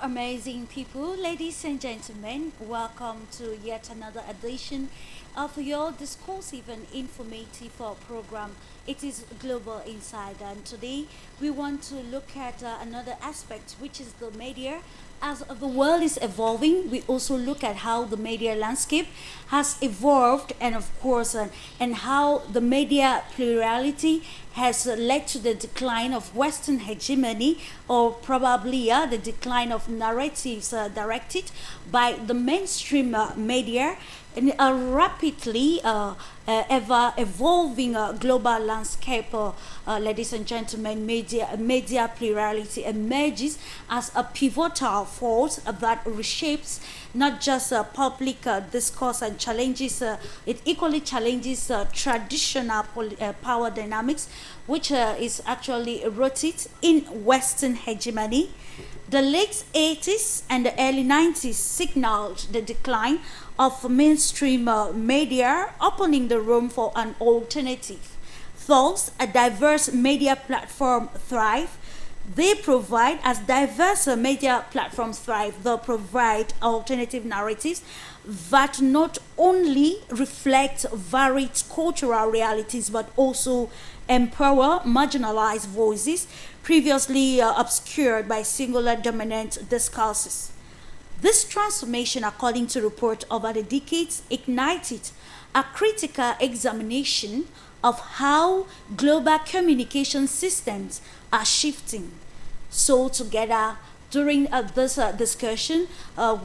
amazing people, ladies and gentlemen. Welcome to yet another edition of your discursive and informative program. It is Global Insider, and today we want to look at another aspect, which is the media. As the world is evolving, we also look at how the media landscape has evolved, and of course, and how the media plurality has led to the decline of Western hegemony, or probably the decline of narratives directed by the mainstream media in a rapidly ever evolving global landscape. Ladies and gentlemen, media plurality emerges as a pivotal force that reshapes not just public discourse and challenges, it equally challenges traditional power dynamics, which is actually rooted in Western hegemony. The late 80s and the early 90s signaled the decline of mainstream media, opening the room for an alternative. Thus, a diverse media platform thrive. They provide, as diverse media platforms thrive, they provide alternative narratives that not only reflect varied cultural realities but also empower marginalized voices previously obscured by singular dominant discourses. This transformation, according to report over the decades, ignited a critical examination of how global communication systems are shifting. So together, during this discussion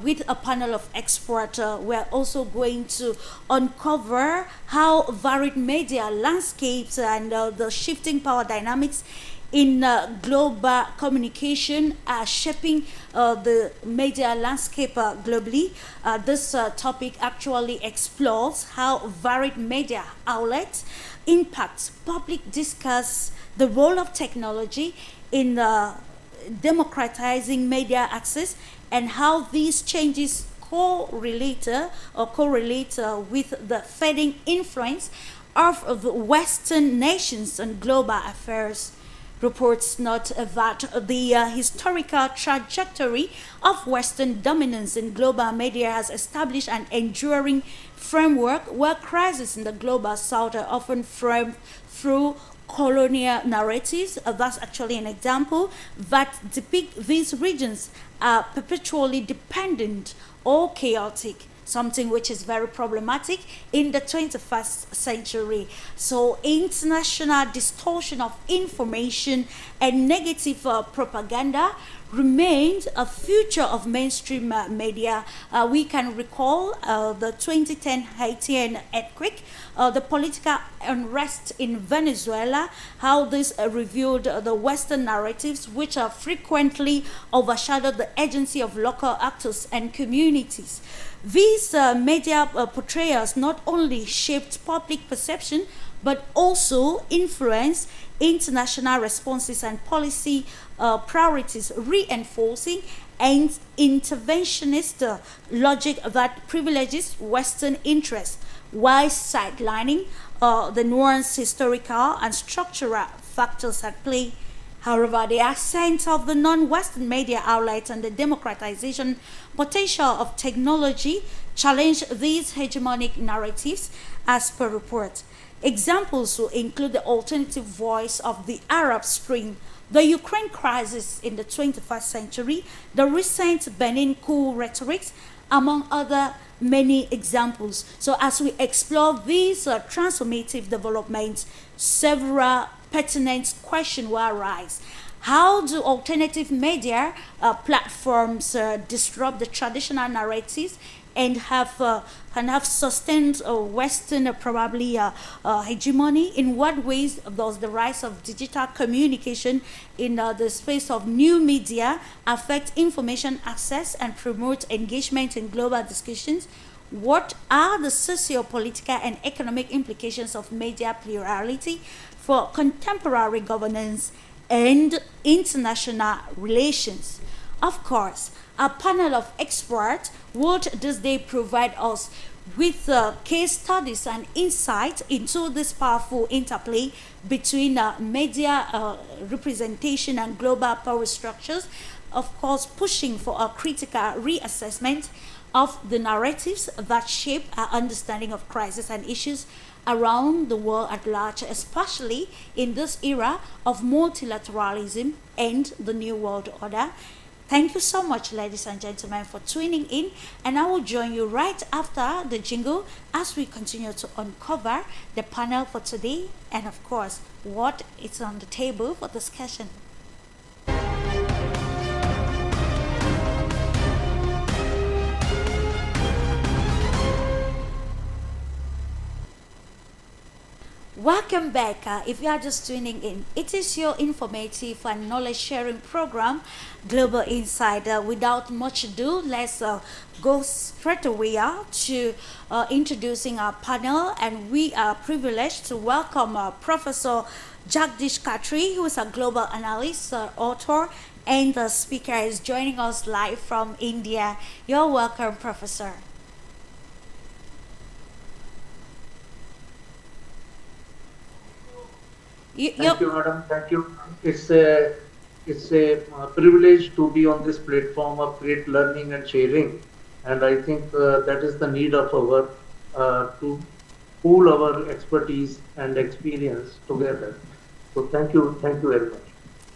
with a panel of experts, we're also going to uncover how varied media landscapes and the shifting power dynamics in global communication are shaping the media landscape globally. This topic actually explores how varied media outlets impact public discourse, the role of technology in democratizing media access, and how these changes correlate with the fading influence of the Western nations on global affairs. Reports note that the historical trajectory of Western dominance in global media has established an enduring framework where crises in the global south are often framed through colonial narratives. That's actually an example that depict these regions are perpetually dependent or chaotic, something which is very problematic in the 21st century. So international distortion of information and negative propaganda remains a future of mainstream media. We can recall the 2010 Haitian earthquake, the political unrest in Venezuela, how this revealed the Western narratives, which are frequently overshadowed the agency of local actors and communities. These media portrayals not only shaped public perception but also influenced international responses and policy priorities, reinforcing an interventionist logic that privileges Western interests while sidelining the nuanced historical and structural factors at play. However, the ascent of the non-Western media outlets and the democratization potential of technology challenge these hegemonic narratives as per report. Examples will include the alternative voice of the Arab Spring, the Ukraine crisis in the 21st century, the recent Benin coup rhetorics, among other many examples. So as we explore these transformative developments, several pertinent questions will arise. How do alternative media platforms disrupt the traditional narratives and have sustained Western hegemony? In what ways does the rise of digital communication in the space of new media affect information access and promote engagement in global discussions? What are the socio-political and economic implications of media plurality for contemporary governance and international relations? Of course, a panel of experts would this day provide us with case studies and insight into this powerful interplay between media representation and global power structures. of course, pushing for a critical reassessment of the narratives that shape our understanding of crisis and issues around the world at large, especially in this era of multilateralism and the New World Order. Thank you so much, ladies and gentlemen, for tuning in. And I will join you right after the jingle as we continue to uncover the panel for today and, of course, what is on the table for discussion. Welcome back. If you are just tuning in, it is your informative and knowledge sharing program, Global Insight. Without much ado, let's go straight away to introducing our panel. And we are privileged to welcome Professor Jagdish Khatri, who is a global analyst, author, and the speaker is joining us live from India. You're welcome, Professor. Thank you, madam. Thank you. It's a privilege to be on this platform of great learning and sharing, and I think that is the need of our to pool our expertise and experience together. So thank you very much.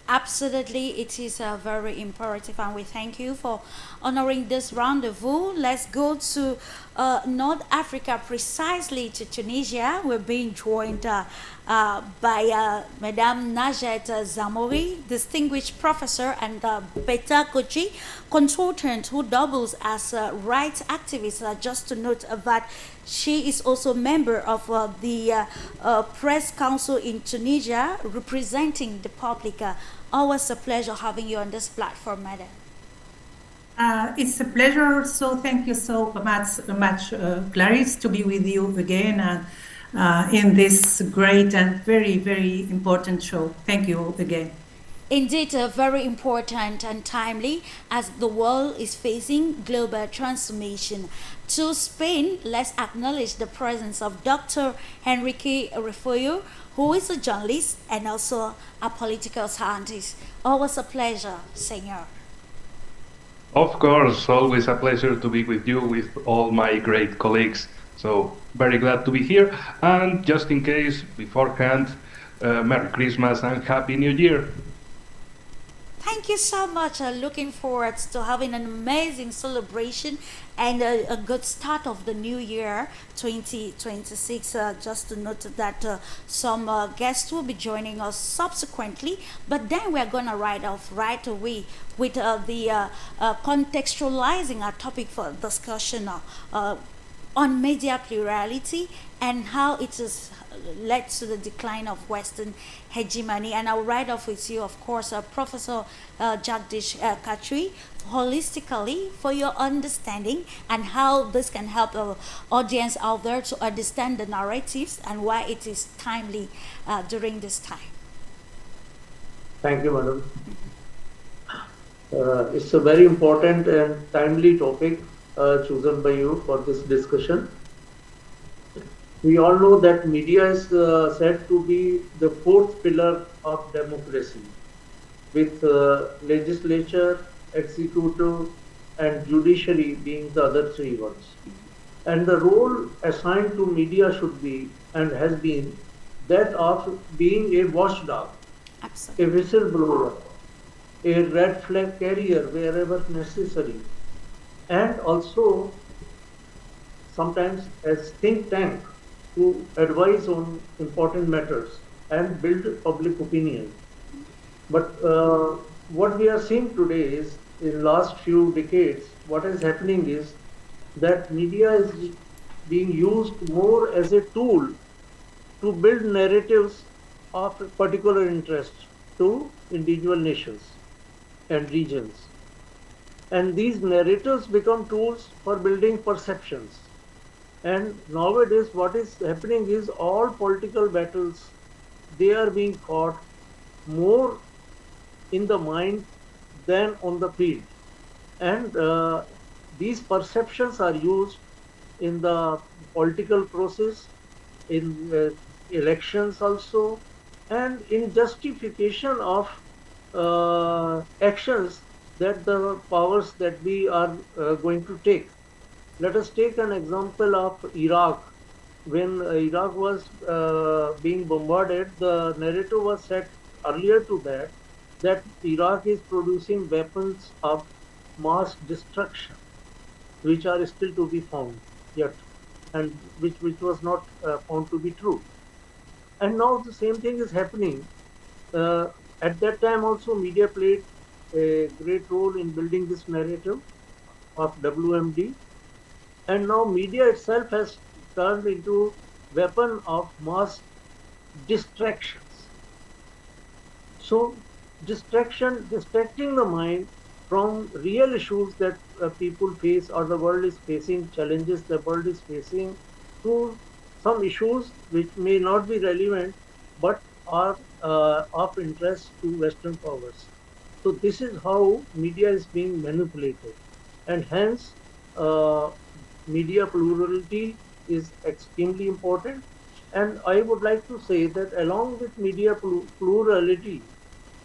Absolutely, it is very imperative, and we thank you for honoring this rendezvous. Let's go to North Africa, precisely to Tunisia. We're being joined by Madame Najet Zamouri, distinguished professor and beta coaching consultant who doubles as a rights activist. Just to note that she is also member of the Press Council in Tunisia, representing the public. Always a pleasure having you on this platform, madam. It's a pleasure. So thank you so much, Clarisse, to be with you again in this great and very, very important show. Thank you again. Indeed, very important and timely as the world is facing global transformation. To Spain, let's acknowledge the presence of Dr. Enrique Refollo, who is a journalist and also a political scientist. Always a pleasure, Senor. Of course, always a pleasure to be with you, with all my great colleagues. So, very glad to be here. And just in case, beforehand, Merry Christmas and Happy New Year. Thank you so much. Looking forward to having an amazing celebration and a good start of the new year 2026. Just to note that some guests will be joining us subsequently, but then we're going to ride off right away with the contextualizing our topic for discussion on media plurality and how it has led to the decline of Western hegemony. And I'll write off with you, of course, Professor Jagdish Khatri, holistically for your understanding and how this can help our audience out there to understand the narratives and why it is timely during this time. Thank you, madam. It's a very important and timely topic chosen by you for this discussion. We all know that media is said to be the fourth pillar of democracy, with legislature, executive, and judiciary being the other three ones. And the role assigned to media should be, and has been, that of being a watchdog, Absolutely. a whistleblower, a red flag carrier wherever necessary, and also sometimes as think tank to advise on important matters and build public opinion. But what we are seeing today is, in last few decades, what is happening is that media is being used more as a tool to build narratives of particular interest to individual nations and regions. And these narratives become tools for building perceptions. And nowadays what is happening is all political battles, they are being fought more in the mind than on the field. And these perceptions are used in the political process, in elections also, and in justification of actions that the powers that be are going to take. Let us take an example of Iraq. When Iraq was being bombarded, the narrative was set earlier to that Iraq is producing weapons of mass destruction, which are still to be found yet, and which was not found to be true. And now the same thing is happening. At that time also media played a great role in building this narrative of WMD, and now media itself has turned into weapon of mass distractions. So distracting the mind from real issues that people face or the world is facing, challenges the world is facing, to some issues which may not be relevant but are of interest to Western powers. So this is how media is being manipulated, and hence media plurality is extremely important. And I would like to say that along with media plurality,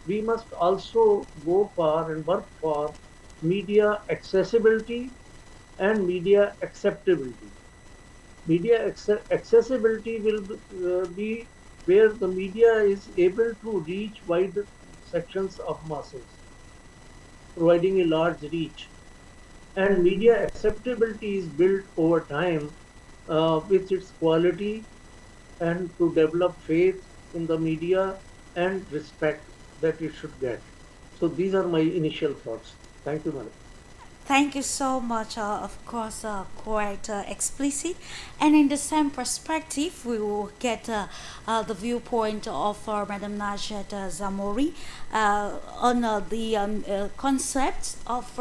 we must also go for and work for media accessibility and media acceptability. Media accessibility will be where the media is able to reach wide sections of masses, providing a large reach. And media acceptability is built over time with its quality, and to develop faith in the media and respect that it should get. So these are my initial thoughts. Thank you, madam. Thank you so much. Of course, quite explicit. And in the same perspective, we will get the viewpoint of Madam Najat Zamori on the concept of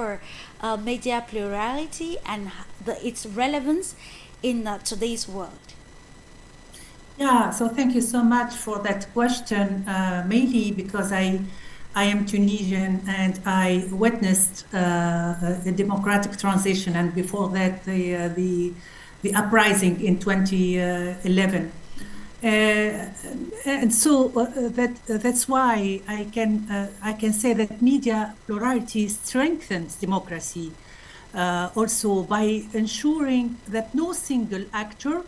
media plurality and its relevance in today's world. Yeah, so thank you so much for that question, mainly because I am Tunisian and I witnessed the democratic transition, and before that the uprising in 2011. And so that's why I can say that media plurality strengthens democracy, also by ensuring that no single actor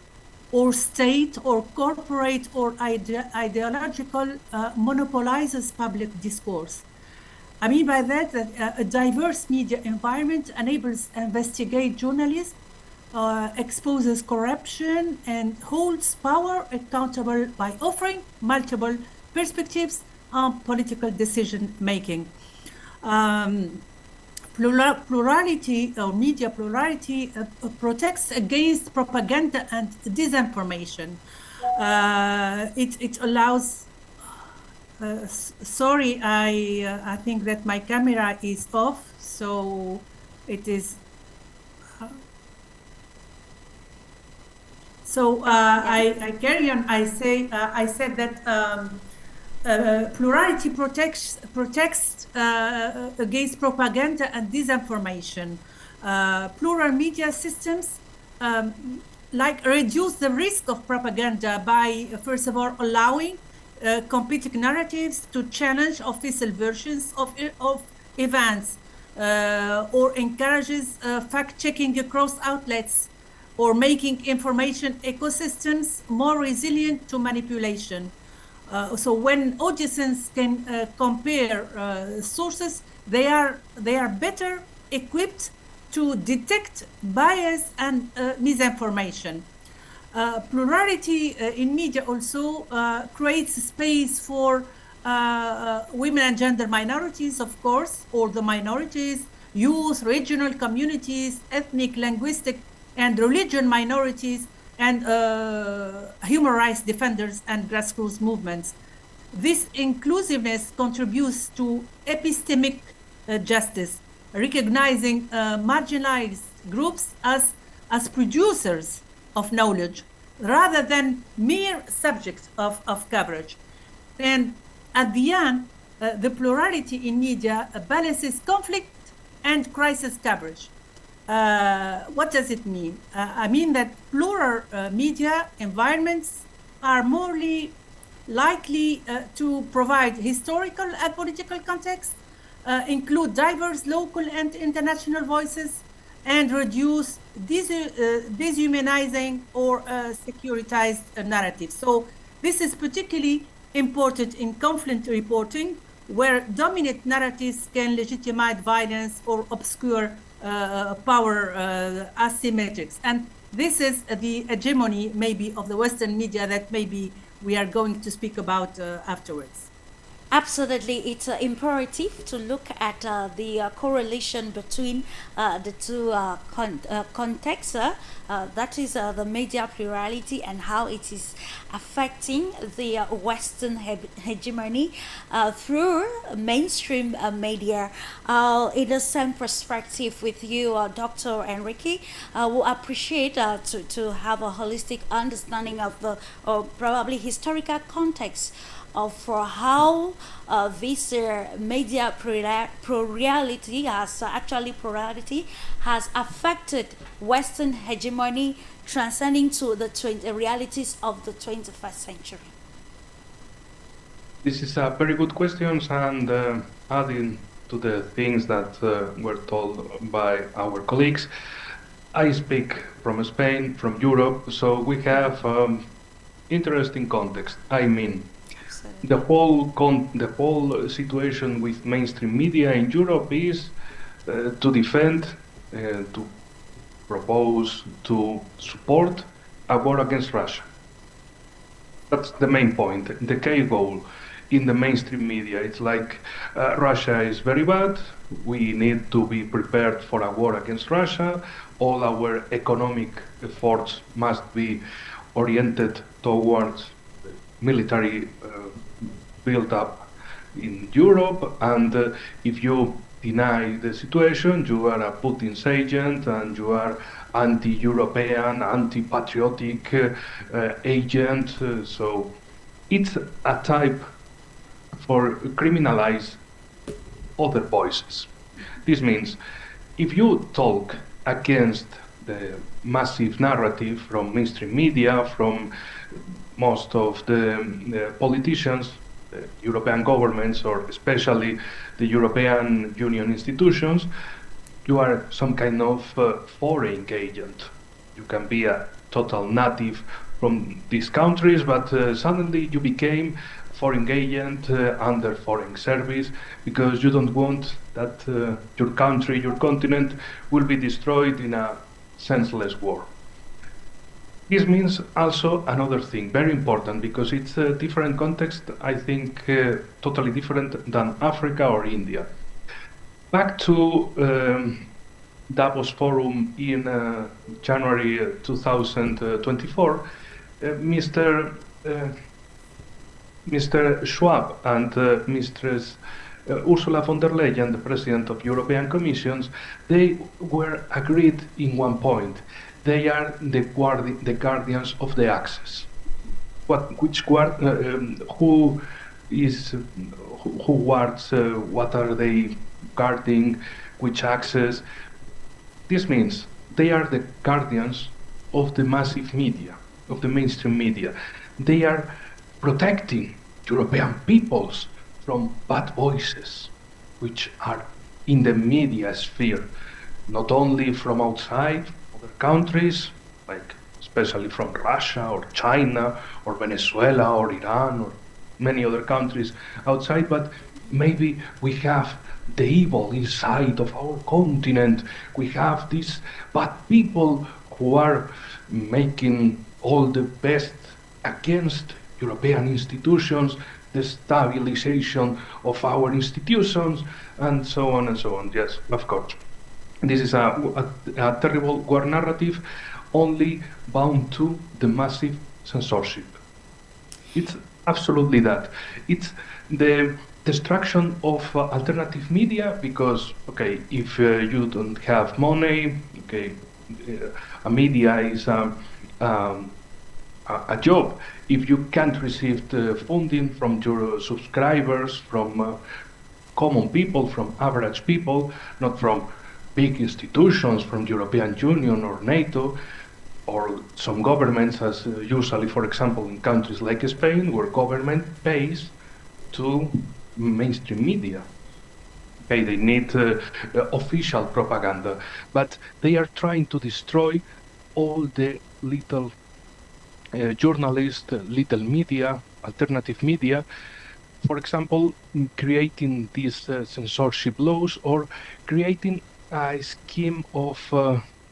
or state or corporate or ideological monopolizes public discourse. I mean by that a diverse media environment enables investigate journalism, exposes corruption, and holds power accountable by offering multiple perspectives on political decision making. Plurality or media plurality protects against propaganda and disinformation. It allows. Sorry, I think that my camera is off, so it is. I carry on. I said that plurality protects against propaganda and disinformation. Plural media systems reduce the risk of propaganda by, first of all, allowing competing narratives to challenge official versions of events, or encourages fact-checking across outlets, or making information ecosystems more resilient to manipulation. So when audiences can compare sources, they are better equipped to detect bias and misinformation. Plurality in media also creates space for women and gender minorities, of course, or the minorities, youth, regional communities, ethnic, linguistic, and religion minorities, and human rights defenders and grassroots movements. This inclusiveness contributes to epistemic justice, recognizing marginalized groups as producers of knowledge rather than mere subjects of coverage. And at the end, the plurality in media balances conflict and crisis coverage. What does it mean? I mean that plural media environments are more likely to provide historical and political context, include diverse local and international voices, and reduce dehumanizing or securitized narratives. So this is particularly important in conflict reporting, where dominant narratives can legitimize violence or obscure power asymmetrics. And this is the hegemony, maybe, of the Western media that maybe we are going to speak about afterwards. Absolutely, it's imperative to look at the correlation between the two contexts. That is the media plurality and how it is affecting the Western hegemony through mainstream media. In the same perspective with you, Dr. Enrique, we appreciate to have a holistic understanding of the probably historical context of how this media plurality has plurality has affected Western hegemony, transcending to the realities of the 21st century. This is a very good question, and adding to the things that were told by our colleagues, I speak from Spain, from Europe, so we have interesting context. I mean, the whole situation with mainstream media in Europe is to defend, to propose, to support a war against Russia. That's the main point, the key goal in the mainstream media. It's like Russia is very bad, we need to be prepared for a war against Russia, all our economic efforts must be oriented towards military build-up in Europe, and if you deny the situation, you are a Putin's agent and you are anti-European, anti-patriotic agent. So it's a type for criminalize other voices. This means if you talk against the massive narrative from mainstream media, from most of the politicians, the European governments, or especially the European Union institutions, you are some kind of foreign agent. You can be a total native from these countries, but suddenly you became foreign agent under foreign service because you don't want that your country, your continent will be destroyed in a senseless war. This means also another thing, very important, because it's a different context, I think totally different than Africa or India. Back to Davos Forum in January 2024, Mr. Schwab and Mistress Ursula von der Leyen, the President of European Commission, they were agreed in one point. They are the guardians of the access. Who guards? What are they guarding? Which access? This means they are the guardians of the massive media, of the mainstream media. They are protecting European peoples from bad voices, which are in the media sphere, not only from outside other countries, like especially from Russia or China or Venezuela or Iran or many other countries outside, but maybe we have the evil inside of our continent. We have these bad people who are making all the best against European institutions, the stabilization of our institutions, and so on and so on. Yes, of course. This is a terrible war narrative only bound to the massive censorship. It's absolutely that. It's the destruction of alternative media because, okay, if you don't have money, okay, a media is a job. If you can't receive the funding from your subscribers, from common people, from average people, not from big institutions, from European Union or NATO, or some governments, as usually, for example, in countries like Spain, where government pays to mainstream media. Okay, they need official propaganda, but they are trying to destroy all the little journalists, little media, alternative media, for example, creating these censorship laws or creating a scheme of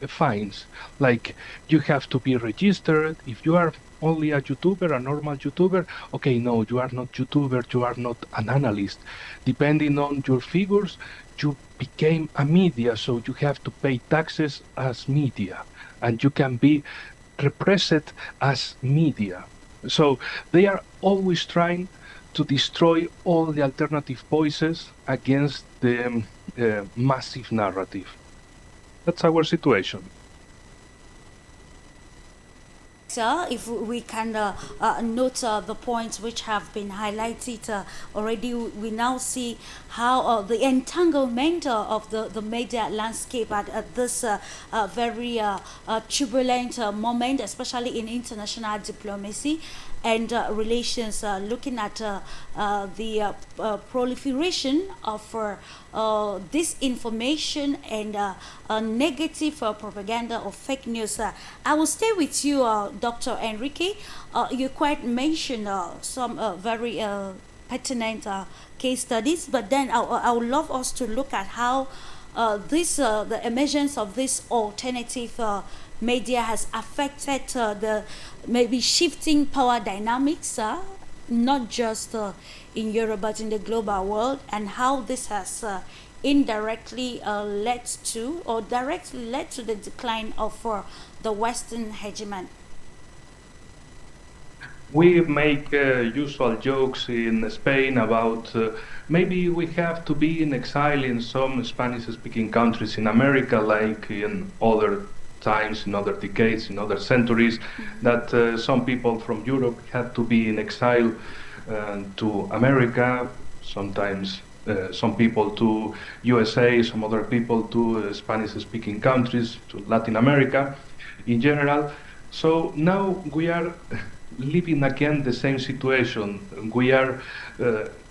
fines. Like you have to be registered. If you are only a YouTuber, a normal YouTuber, okay, no, you are not YouTuber, you are not an analyst. Depending on your figures, you became a media, so you have to pay taxes as media, and you can be repressed as media. So they are always trying to destroy all the alternative voices against the massive narrative. That's our situation. If we can note the points which have been highlighted already, we now see how the entanglement of the media landscape at this very turbulent moment, especially in international diplomacy and relations, looking at the proliferation of disinformation and negative propaganda or fake news. I will stay with you, Dr. Enrique. You quite mentioned some very pertinent case studies, but then I would love us to look at how the emergence of this alternative media has affected the maybe shifting power dynamics, not just in Europe but in the global world, and how this has indirectly led to or directly led to the decline of the Western hegemon. We make usual jokes in Spain about maybe we have to be in exile in some Spanish-speaking countries in America, like in other times, in other decades, in other centuries, that some people from Europe had to be in exile to America, sometimes some people to USA, some other people to Spanish-speaking countries, to Latin America in general. So now we are living again the same situation. We are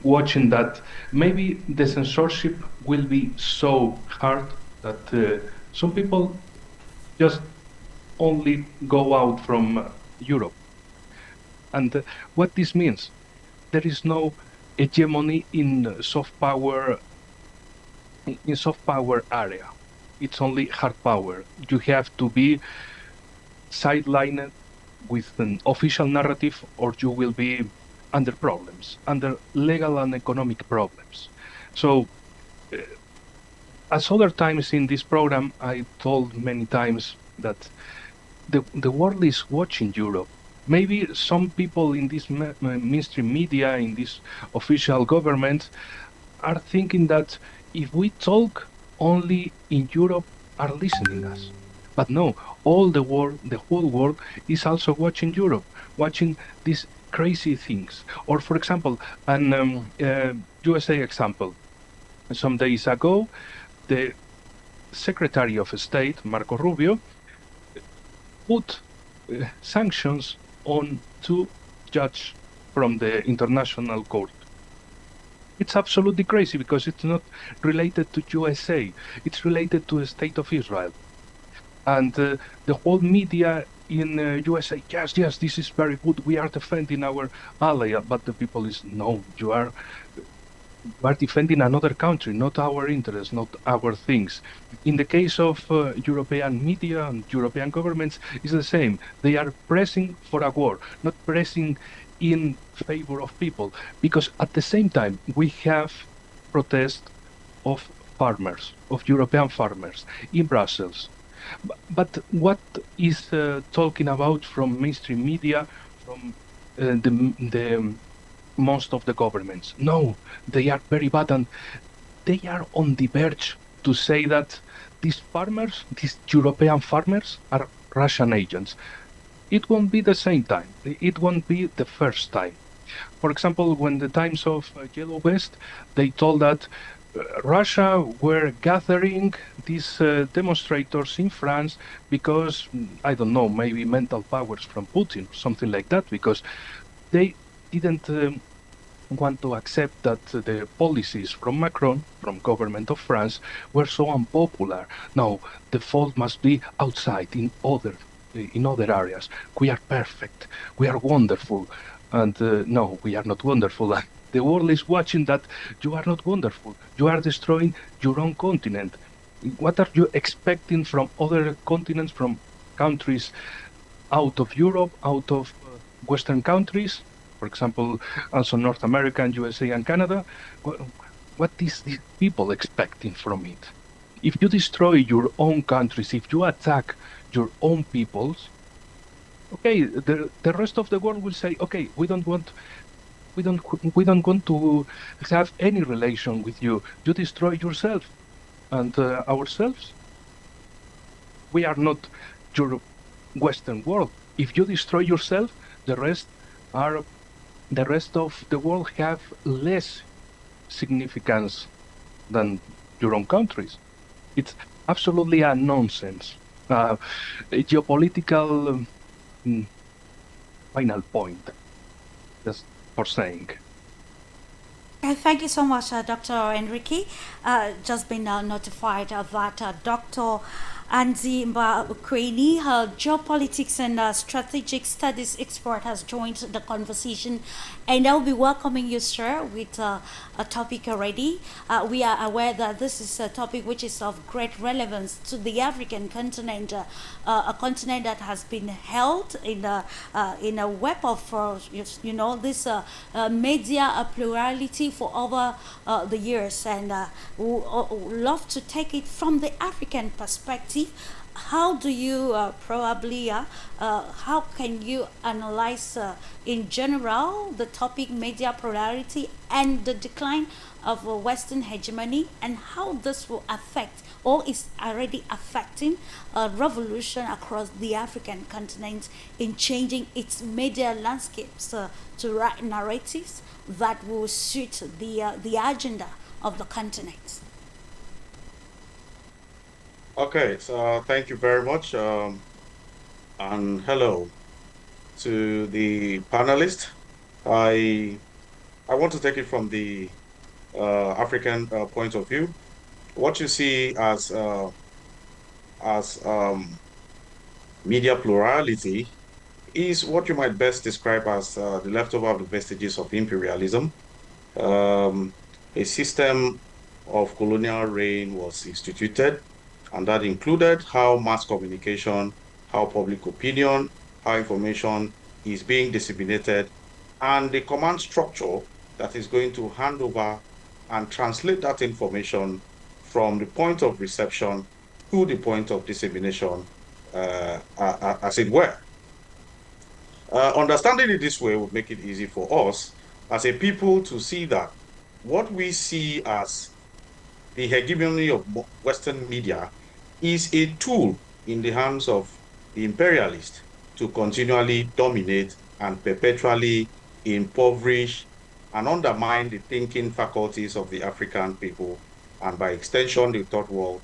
watching that maybe the censorship will be so hard that some people just only go out from Europe. And what this means, there is no hegemony in soft power area. It's only hard power. You have to be sidelined with an official narrative, or you will be under problems, under legal and economic problems. So, as other times in this program, I told many times that the world is watching Europe. Maybe some people in this mainstream media, in this official government, are thinking that if we talk, only in Europe are listening us. But no, all the world, the whole world is also watching Europe, watching these crazy things. Or, for example, an USA example. Some days ago, the Secretary of State, Marco Rubio, put sanctions on 2 judges from the International Court. It's absolutely crazy because it's not related to USA. It's related to the State of Israel. And the whole media in USA, yes, this is very good. We are defending our ally. But the people is, no, you are defending another country, not our interests, not our things. In the case of European media and European governments, it's the same. They are pressing for a war, not pressing in favor of people. Because at the same time, we have protests of farmers, of European farmers in Brussels. But what is talking about from mainstream media, from the most of the governments? No, they are very bad, and they are on the verge to say that these farmers, these European farmers, are Russian agents. It won't be the same time. It won't be the first time. For example, when the times of Yellow Vest, they told that Russia were gathering these demonstrators in France because, I don't know, maybe mental powers from Putin or something like that, because they didn't want to accept that the policies from Macron, from government of France, were so unpopular. No, the fault must be outside in other areas. We are perfect. We are wonderful. And no, we are not wonderful. The world is watching that you are not wonderful. You are destroying your own continent. What are you expecting from other continents, from countries out of Europe, out of Western countries, for example, also North America and USA and Canada? What is these people expecting from it? If you destroy your own countries, if you attack your own peoples, okay, the rest of the world will say, okay, we don't want to have any relation with you. You destroy yourself and ourselves. We are not your Western world. If you destroy yourself, the rest of the world have less significance than your own countries. It's absolutely a nonsense. A geopolitical final point, just for saying. Thank you so much, Dr. Enrique. Just been notified that Dr. Andy Mbakweni, geopolitics and strategic studies expert, has joined the conversation, and I'll be welcoming you, sir, with a topic already. We are aware that this is a topic which is of great relevance to the African continent, a continent that has been held in a web of, this media plurality for over the years, and we love to take it from the African perspective. How do you how can you analyze in general the topic media plurality and the decline of Western hegemony, and how this will affect or is already affecting a revolution across the African continent in changing its media landscapes to write narratives that will suit the agenda of the continent? Okay, so thank you very much, and hello to the panelists. I want to take it from the African point of view. What you see as media plurality is what you might best describe as the leftover of the vestiges of imperialism. A system of colonial reign was instituted, and that included how mass communication, how public opinion, how information is being disseminated, and the command structure that is going to hand over and translate that information from the point of reception to the point of dissemination, as it were. Understanding it this way would make it easy for us as a people to see that what we see as the hegemony of Western media is a tool in the hands of the imperialists to continually dominate and perpetually impoverish and undermine the thinking faculties of the African people, and by extension, the third world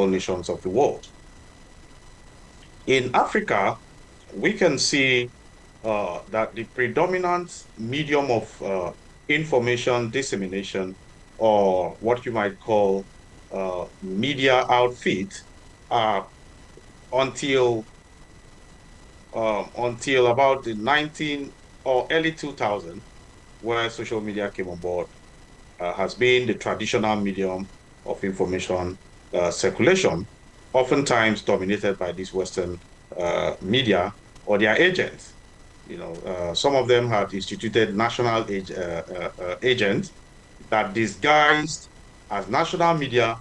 nations of the world. In Africa, we can see that the predominant medium of information dissemination, or what you might call media outfit, until about the 19 or early 2000, where social media came on board, has been the traditional medium of information circulation, oftentimes dominated by these Western media or their agents. Some of them have instituted national agents that disguised as national media,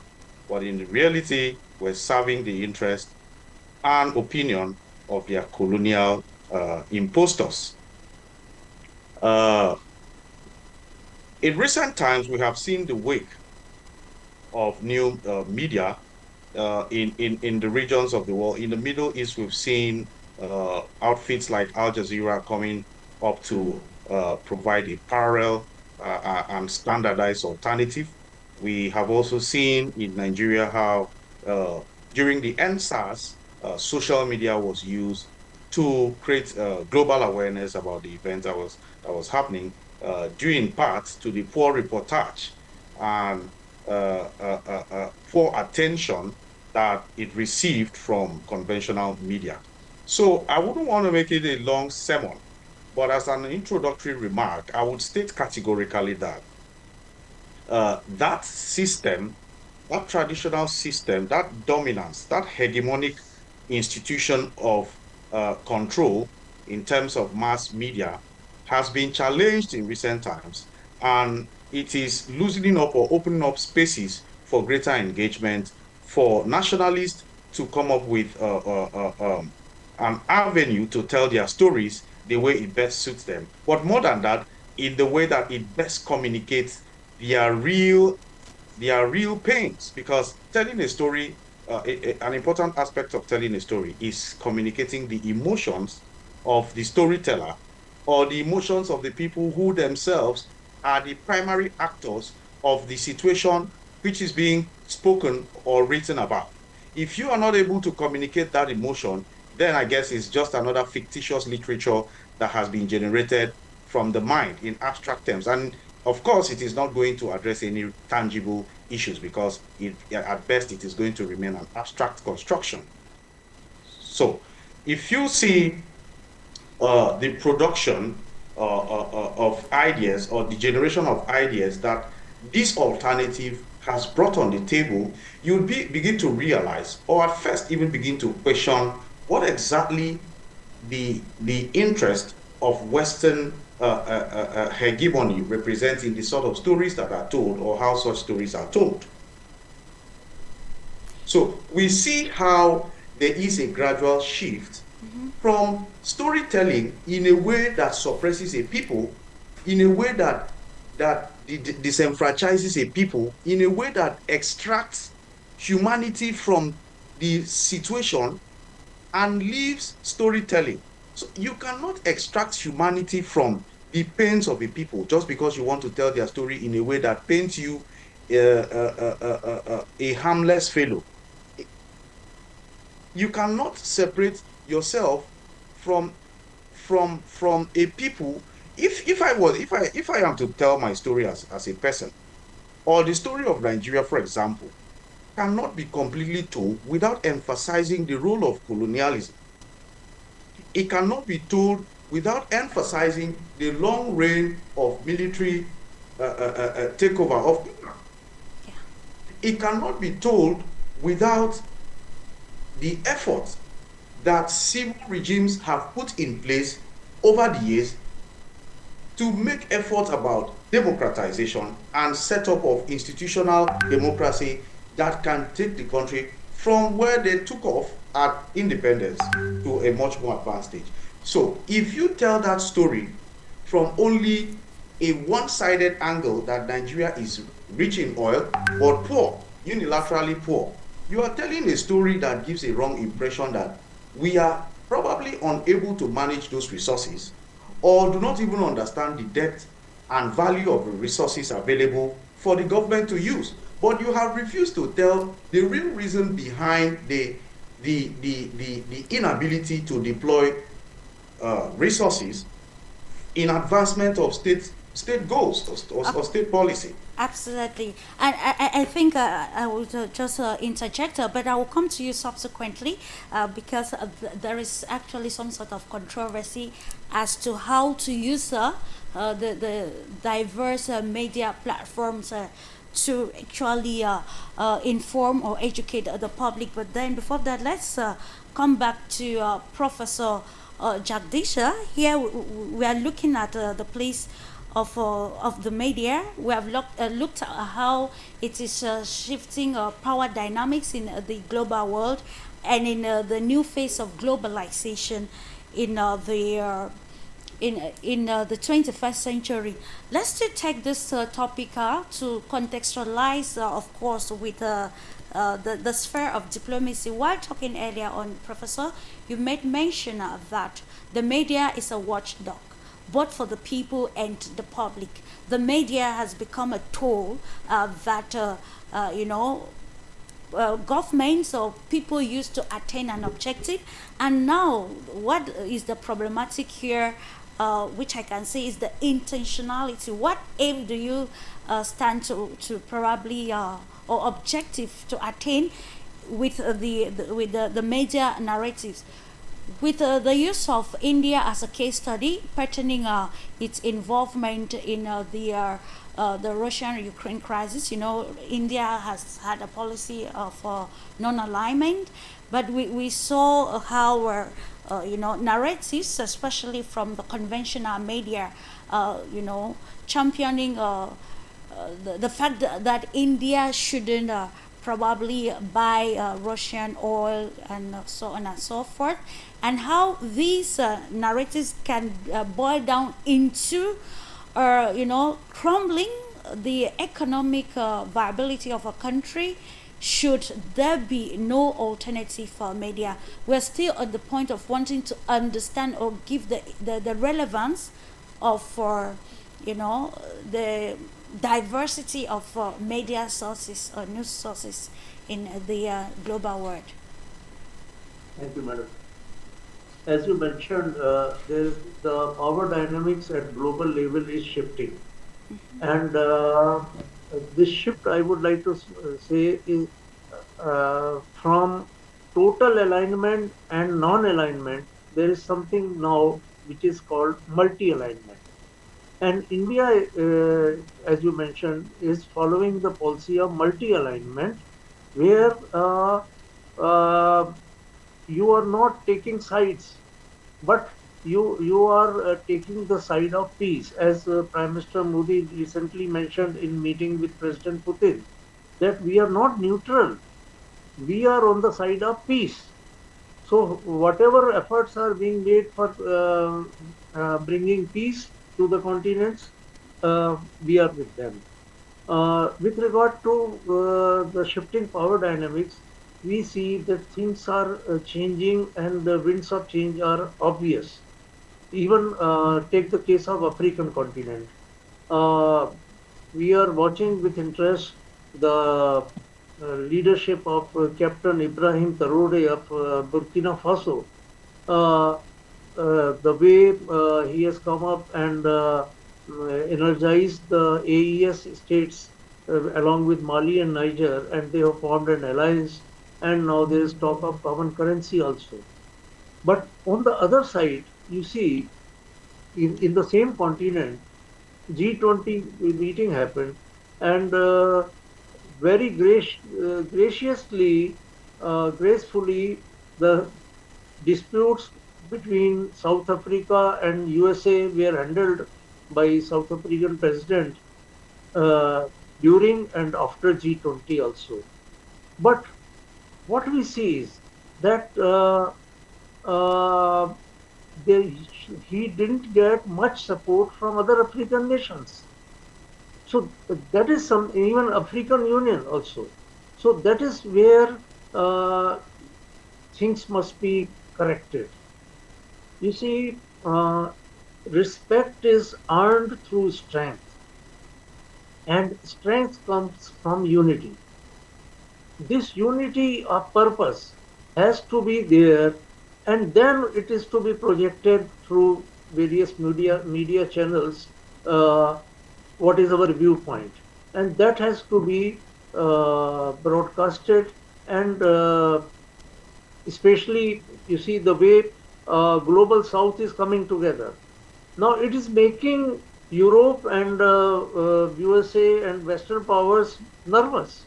but in reality were serving the interest and opinion of their colonial impostors. In recent times, we have seen the wake of new media in the regions of the world. In the Middle East, we've seen outfits like Al Jazeera coming up to provide a parallel and standardized alternative. We have also seen in Nigeria how during the EndSARS, social media was used to create global awareness about the event that was happening. due in part to the poor reportage and poor attention that it received from conventional media. So I wouldn't want to make it a long sermon, but as an introductory remark, I would state categorically that that system, that traditional system, that dominance, that hegemonic institution of control in terms of mass media has been challenged in recent times, and it is loosening up or opening up spaces for greater engagement for nationalists to come up with an avenue to tell their stories the way it best suits them. But more than that, in the way that it best communicates their real pains, because telling a story, an important aspect of telling a story is communicating the emotions of the storyteller or the emotions of the people who themselves are the primary actors of the situation which is being spoken or written about. If you are not able to communicate that emotion, then I guess it's just another fictitious literature that has been generated from the mind in abstract terms. And of course, it is not going to address any tangible issues because at best it is going to remain an abstract construction. So if you see the production of ideas or the generation of ideas that this alternative has brought on the table, you'll begin to realize, or at first even begin to question, what exactly the interest of Western hegemony represents in the sort of stories that are told or how such stories are told. So we see how there is a gradual shift from storytelling in a way that suppresses a people, in a way that disenfranchises a people, in a way that extracts humanity from the situation and leaves storytelling. So you cannot extract humanity from the pains of a people just because you want to tell their story in a way that paints you a harmless fellow. You cannot separate yourself from a people. If I am to tell my story as a person, or the story of Nigeria, for example, cannot be completely told without emphasizing the role of colonialism. It cannot be told without emphasizing the long reign of military takeover of England. Yeah. It cannot be told without the effort that civil regimes have put in place over the years to make efforts about democratization and setup of institutional democracy that can take the country from where they took off at independence to a much more advanced stage. So if you tell that story from only a one-sided angle that Nigeria is rich in oil but poor, unilaterally poor, you are telling a story that gives a wrong impression that we are probably unable to manage those resources or do not even understand the depth and value of the resources available for the government to use. But you have refused to tell the real reason behind the inability to deploy resources in advancement of state goals or state policy. Absolutely. And I think I will just interject, but I will come to you subsequently because there is actually some sort of controversy as to how to use the diverse media platforms to actually inform or educate the public. But then before that, let's come back to Professor Jagdisha. Here we are looking at the place of the media. We have looked at how it is shifting power dynamics in the global world and in the new phase of globalization in the 21st century. Let's still take this topic to contextualize, of course, with the sphere of diplomacy. While talking earlier on, Professor, you made mention that the media is a watchdog, both for the people and the public. The media has become a tool that, governments or people use to attain an objective. And now, what is the problematic here which I can say is the intentionality. What aim do you stand to probably or objective to attain with the major narratives? With the use of India as a case study pertaining its involvement in the Russian-Ukraine crisis. India has had a policy of non-alignment, but we saw how narratives, especially from the conventional media, championing the fact that India shouldn't probably buy Russian oil and so on and so forth, and how these narratives can boil down into, crumbling the economic viability of a country should there be no alternative for media. We're still at the point of wanting to understand or give the relevance of the diversity of media sources or news sources in the global world. Thank you, madam. As you mentioned, the power dynamics at global level is shifting. And this shift, I would like to say, is from total alignment and non-alignment, there is something now which is called multi-alignment. And India, as you mentioned, is following the policy of multi-alignment, where you are not taking sides, but you are taking the side of peace, as Prime Minister Modi recently mentioned in meeting with President Putin, that we are not neutral, we are on the side of peace. So whatever efforts are being made for bringing peace to the continents, we are with them. With regard to the shifting power dynamics, we see that things are changing and the winds of change are obvious. Even take the case of African continent. We are watching with interest the leadership of Captain Ibrahim Traoré of Burkina Faso. The way he has come up and energized the AES states along with Mali and Niger, and they have formed an alliance, and now there is talk of common currency also. But on the other side, you see, in the same continent, G20 meeting happened, and very gracefully, the disputes between South Africa and USA were handled by South African president during and after G20 also. But what we see is that he didn't get much support from other African nations. So that is even African Union also. So that is where things must be corrected. You see, respect is earned through strength, and strength comes from unity. This unity of purpose has to be there, and then it is to be projected through various media channels. What is our viewpoint, and that has to be broadcasted, and especially you see the way global South is coming together. Now it is making Europe and USA and Western powers nervous,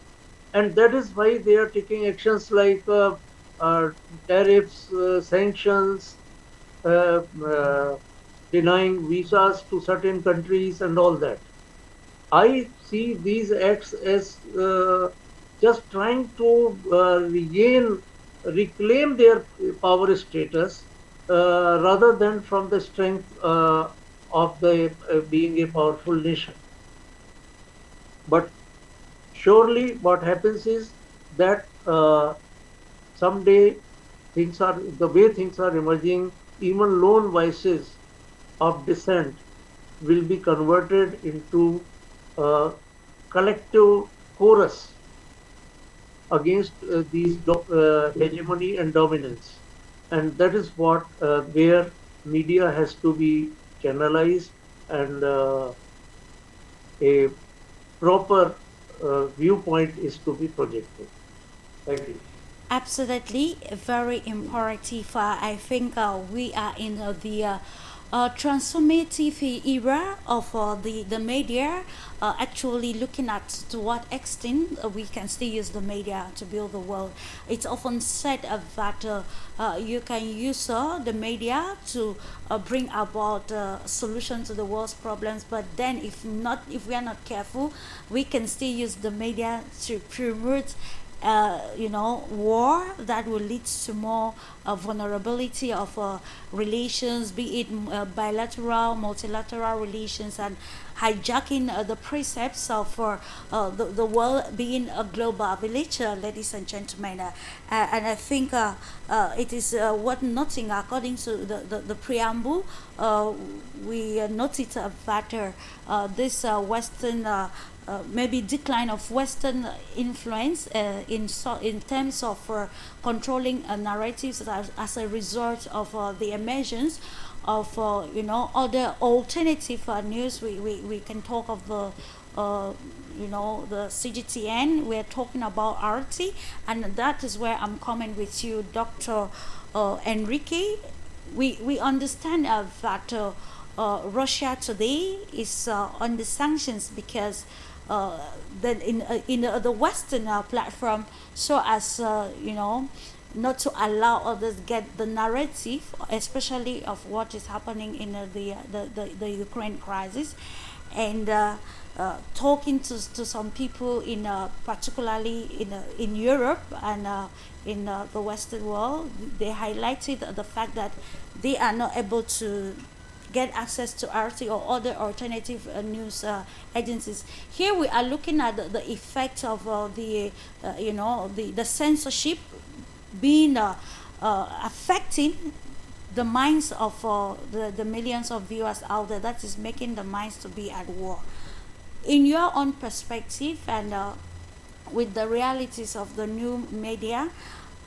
and that is why they are taking actions like tariffs, sanctions, denying visas to certain countries and all that. I see these acts as just trying to reclaim their power status rather than from the strength of the being a powerful nation. But surely what happens is that someday the way things are emerging, even lone voices of dissent will be converted into collective chorus against these hegemony and dominance, and that is what where media has to be channelized and a proper viewpoint is to be projected. Thank you. Absolutely, very imperative. I think we are in the transformative era of the media, actually looking at to what extent we can still use the media to build the world. It's often said that you can use the media to bring about solution to the world's problems, but then if we are not careful, we can still use the media to promote war that will lead to more vulnerability of relations, be it bilateral, multilateral relations, and hijacking the precepts of the world being a global village, ladies and gentlemen. And I think it is worth noting, according to the preamble, we noted that this Western maybe decline of Western influence in terms of controlling narratives as a result of the emergence of other alternative news. We can talk of the CGTN. We're talking about RT, and that is where I'm coming with you, Dr. Enrique. We understand that Russia today is under sanctions because then in the Western platform, so as not to allow others get the narrative, especially of what is happening in the Ukraine crisis, and talking to some people in particularly in Europe and in the Western world, they highlighted the fact that they are not able to get access to RT or other alternative news agencies. Here we are looking at the effect of the censorship being affecting the minds of the millions of viewers out there. That is making the minds to be at war. In your own perspective and with the realities of the new media,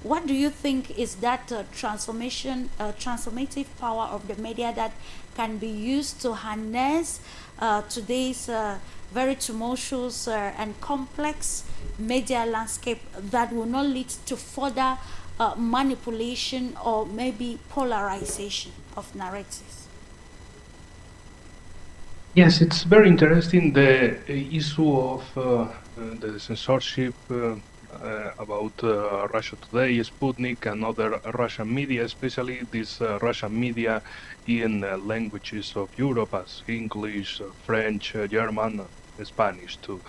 what do you think is that transformative power of the media that can be used to harness today's very tumultuous and complex media landscape that will not lead to further manipulation or maybe polarization of narratives? Yes, it's very interesting, the issue of the censorship about Russia Today, Sputnik, and other Russian media, especially this Russian media in languages of Europe as English, French, German, Spanish too.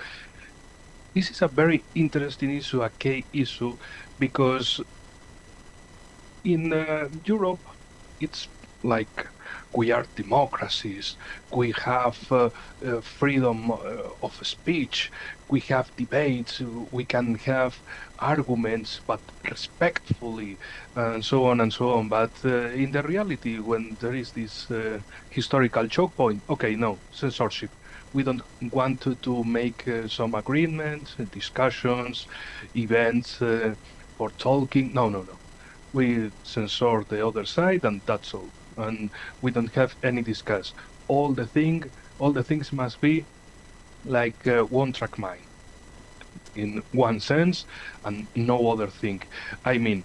This is a very interesting issue, a key issue, because in Europe it's like we are democracies, we have freedom of speech, we have debates, we can have arguments, but respectfully, and so on and so on. But in the reality, when there is this historical choke point, okay, no, censorship. We don't want to make some agreements, discussions, events for talking. No, no, no. We censor the other side, and that's all. And we don't have any discuss. All the things must be like one-track mind, in one sense, and no other thing. I mean,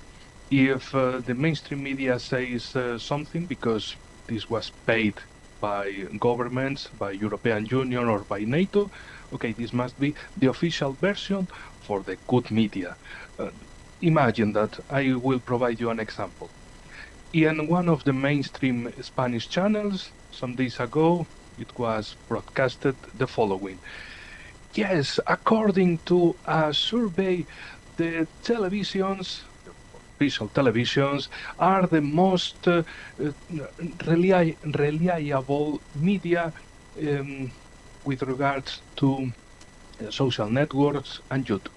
if the mainstream media says something because this was paid by governments, by European Union or by NATO, okay, this must be the official version for the good media. Imagine that. I will provide you an example. In one of the mainstream Spanish channels, some days ago, it was broadcasted the following. Yes, according to a survey, the televisions, official televisions, are the most reliable media with regards to social networks and YouTube.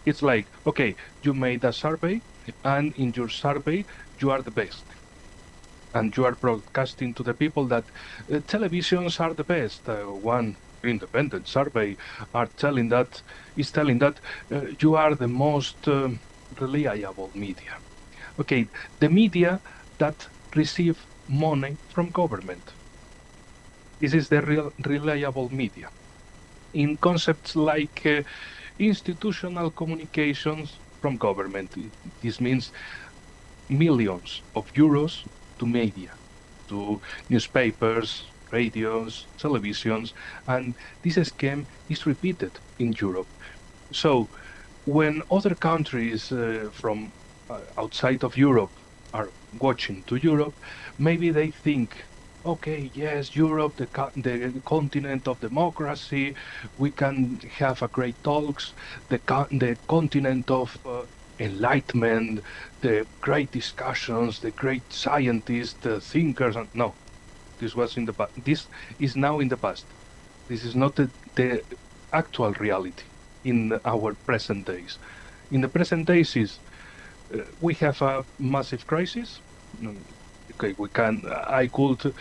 It's like, okay, you made a survey, and in your survey, you are the best. And you are broadcasting to the people that televisions are the best. One independent survey is telling that you are the most reliable media. Okay, the media that receive money from government. This is the reliable media. In concepts like institutional communications from government, this means millions of euros to media, to newspapers, radios, televisions, and this scheme is repeated in Europe. So when other countries from outside of Europe are watching to Europe, maybe they think, okay, yes, Europe, the continent of democracy, we can have a great talks, the continent of enlightenment, the great discussions, the great scientists, the thinkers. No, this was in the past. This is now in the past. This is not the actual reality in our present days. In the present days is we have a massive crisis. Okay, I could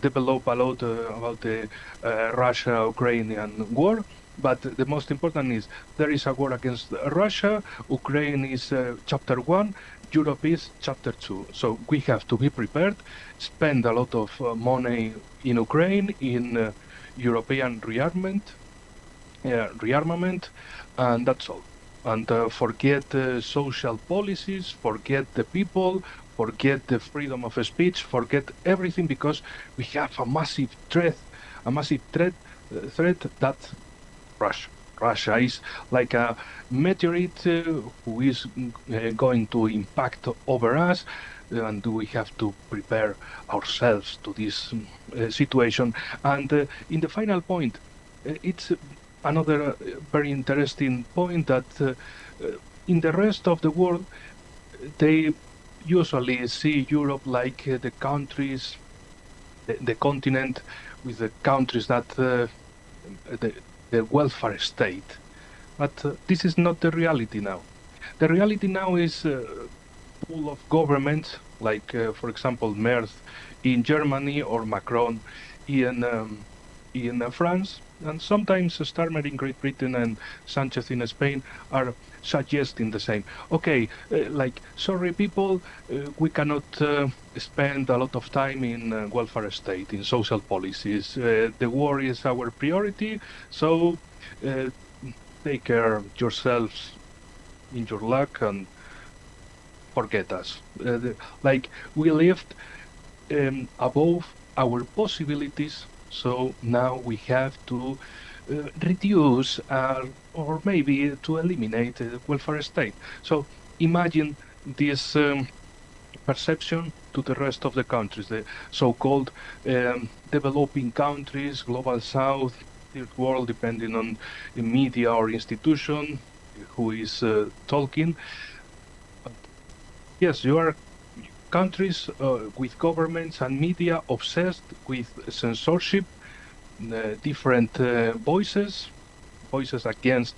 develop a lot about the Russia-Ukrainian war, but the most important is there is a war against Russia, Ukraine is chapter 1, Europe is chapter 2. So we have to be prepared, spend a lot of money in Ukraine, in European rearmament, and that's all. And forget social policies, forget the people, forget the freedom of speech, forget everything, because we have a massive threat that Russia. Russia is like a meteorite who is going to impact over us, and we have to prepare ourselves to this situation. And in the final point, it's another very interesting point that in the rest of the world, they usually see Europe like the countries, the continent with the countries that the welfare state. But this is not the reality now. The reality now is full of governments, like for example Merz in Germany or Macron in France, and sometimes Starmer in Great Britain and Sanchez in Spain are suggesting the same. Okay, like, sorry people, we cannot spend a lot of time in welfare state, in social policies. The war is our priority, so take care of yourselves in your luck and forget us. Like, we lived above our possibilities, so now we have to reduce or maybe to eliminate the welfare state. So imagine this perception to the rest of the countries, the so-called developing countries, global south, third world, depending on the media or institution who is talking. But yes, you are countries with governments and media obsessed with censorship, different voices against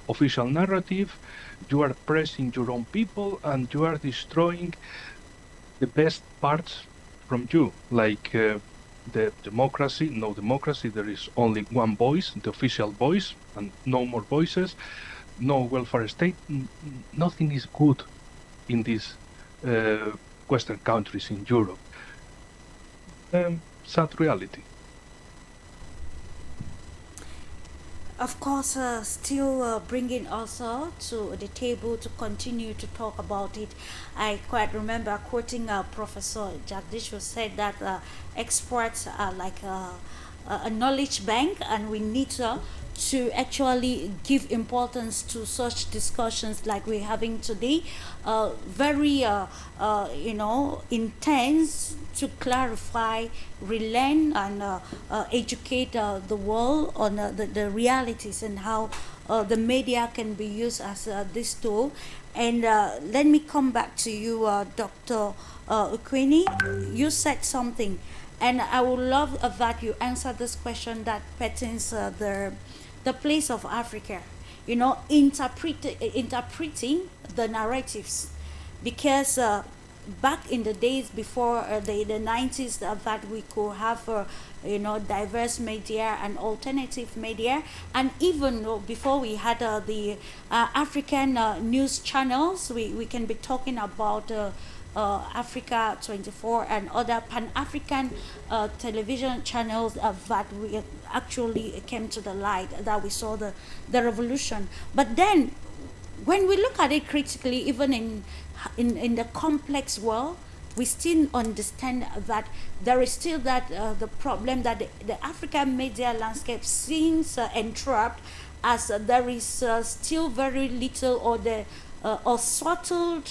official narrative. You are pressing your own people and you are destroying the best parts from you, like the democracy. No democracy, there is only one voice, the official voice, and no more voices. No welfare state. Nothing is good in these Western countries in Europe. Sad reality. Of course, still bringing also to the table to continue to talk about it. I quite remember quoting Professor Jagdish, who said that experts are like a knowledge bank, and we need to actually give importance to such discussions like we're having today. Very, intense to clarify, relearn, and educate the world on the realities and how the media can be used as this tool. And let me come back to you, Dr. Ukwini. You said something, and I would love that you answer this question that pertains the place of Africa, interpreting the narratives, because back in the days before the 90s, that we could have diverse media and alternative media, and even before we had the African news channels, we can be talking about Africa 24 and other Pan-African television channels that we actually came to the light, that we saw the revolution. But then when we look at it critically, even in the complex world, we still understand that there is still that the problem that the African media landscape seems entrapped, as there is still very little or subtle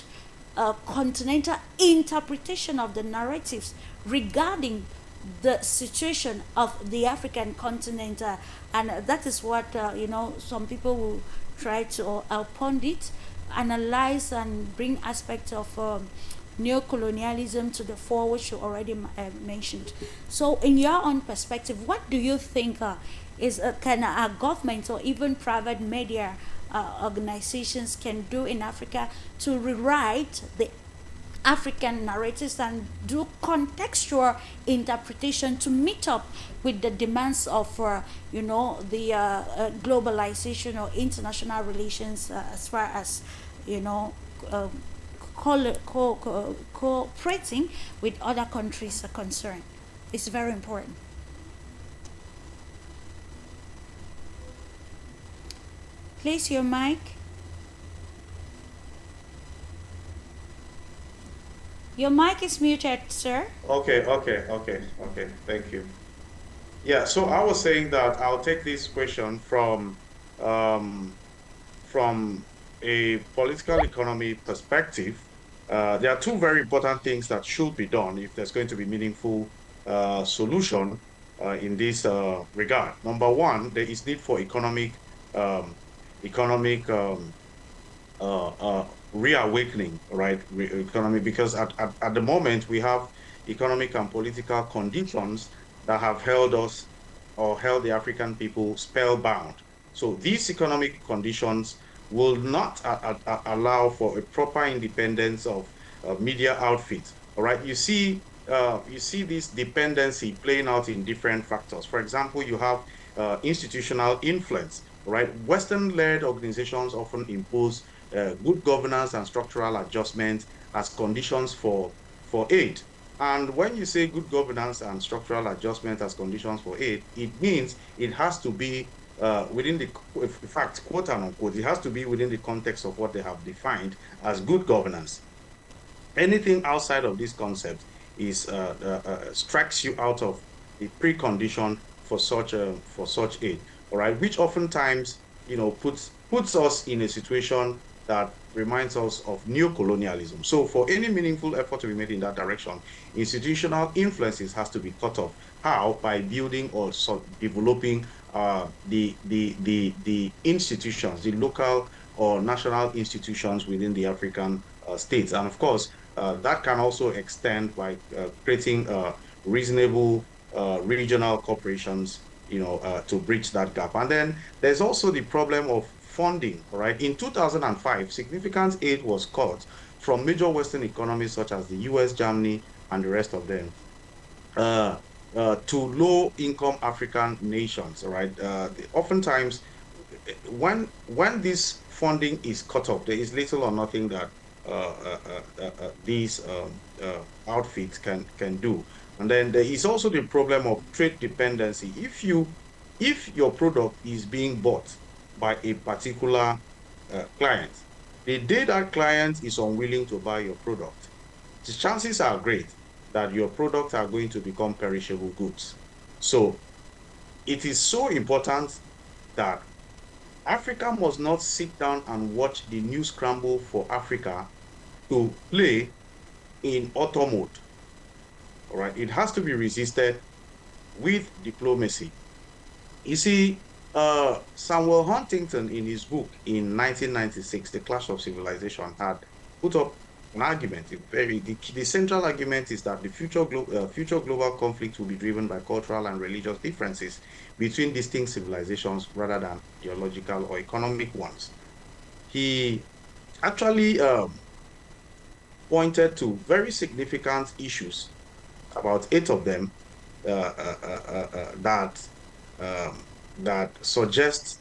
continental interpretation of the narratives regarding the situation of the African continent, and that is what some people will try to pundit, analyze, and bring aspects of neocolonialism to the fore, which you already mentioned. So, in your own perspective, what do you think can a government or even private media organizations can do in Africa to rewrite the African narratives and do contextual interpretation to meet up with the demands of, the globalization or international relations, as far as, cooperating with other countries are concerned? It's very important. Please, your mic. Your mic is muted, sir. Okay. Thank you. Yeah, so I was saying that I'll take this question from a political economy perspective. There are two very important things that should be done if there's going to be meaningful solution in this regard. Number one, there is need for economic reawakening, right? Economy, because at the moment we have economic and political conditions that have held us or held the African people spellbound. So these economic conditions will not allow for a proper independence of media outfits. All right, you see this dependency playing out in different factors. For example, you have institutional influence. Right, Western-led organizations often impose good governance and structural adjustment as conditions for aid. And when you say good governance and structural adjustment as conditions for aid, it means it has to be within the, in fact, quote unquote, it has to be within the context of what they have defined as good governance. Anything outside of this concept is strikes you out of the precondition for such aid. All right, which oftentimes, puts us in a situation that reminds us of neocolonialism. So for any meaningful effort to be made in that direction, institutional influences has to be cut off. How? By building or developing the institutions, the local or national institutions within the African states. And of course, that can also extend by creating reasonable regional corporations, to bridge that gap. And then there's also the problem of funding, right? In 2005, significant aid was cut from major Western economies such as the US, Germany, and the rest of them to low-income African nations, right? Oftentimes, when this funding is cut off, there is little or nothing that these outfits can do. And then there is also the problem of trade dependency. If your product is being bought by a particular client, the day that client is unwilling to buy your product, the chances are great that your products are going to become perishable goods. So it is so important that Africa must not sit down and watch the news scramble for Africa to play in auto mode. All right, it has to be resisted with diplomacy. You see, Samuel Huntington, in his book in 1996, The Clash of Civilization, had put up an argument. The central argument is that the future global conflict will be driven by cultural and religious differences between distinct civilizations rather than ideological or economic ones. He actually pointed to very significant issues, about 8 of them, that suggest,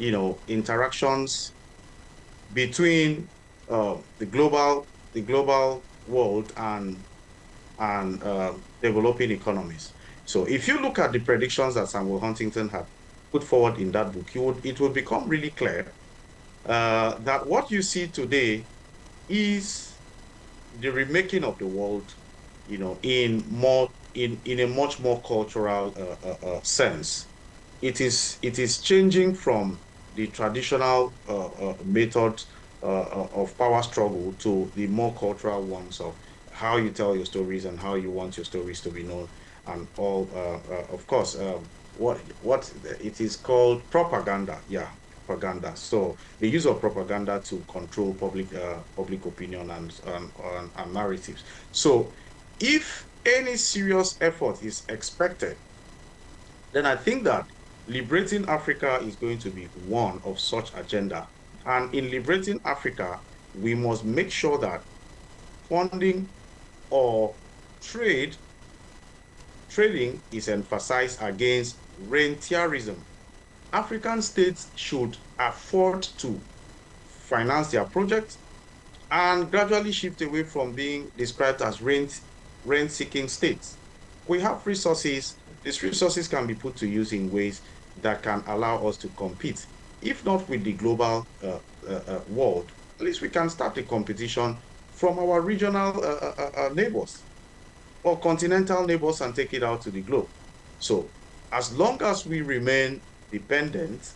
interactions between the global world and developing economies. So if you look at the predictions that Samuel Huntington had put forward in that book, it would become really clear that what you see today is the remaking of the world, you know, in a much more cultural sense. It is changing from the traditional method of power struggle to the more cultural ones of how you tell your stories and how you want your stories to be known, and all. Of course, what it is called propaganda. Yeah, propaganda. So the use of propaganda to control public opinion and narratives. So if any serious effort is expected, then I think that liberating Africa is going to be one of such agenda. And in liberating Africa, we must make sure that funding or trading is emphasized against rentierism. African states should afford to finance their projects and gradually shift away from being described as rent-seeking states. We have resources. These resources can be put to use in ways that can allow us to compete, if not with the global world. At least we can start the competition from our regional neighbors or continental neighbors and take it out to the globe. So as long as we remain dependent,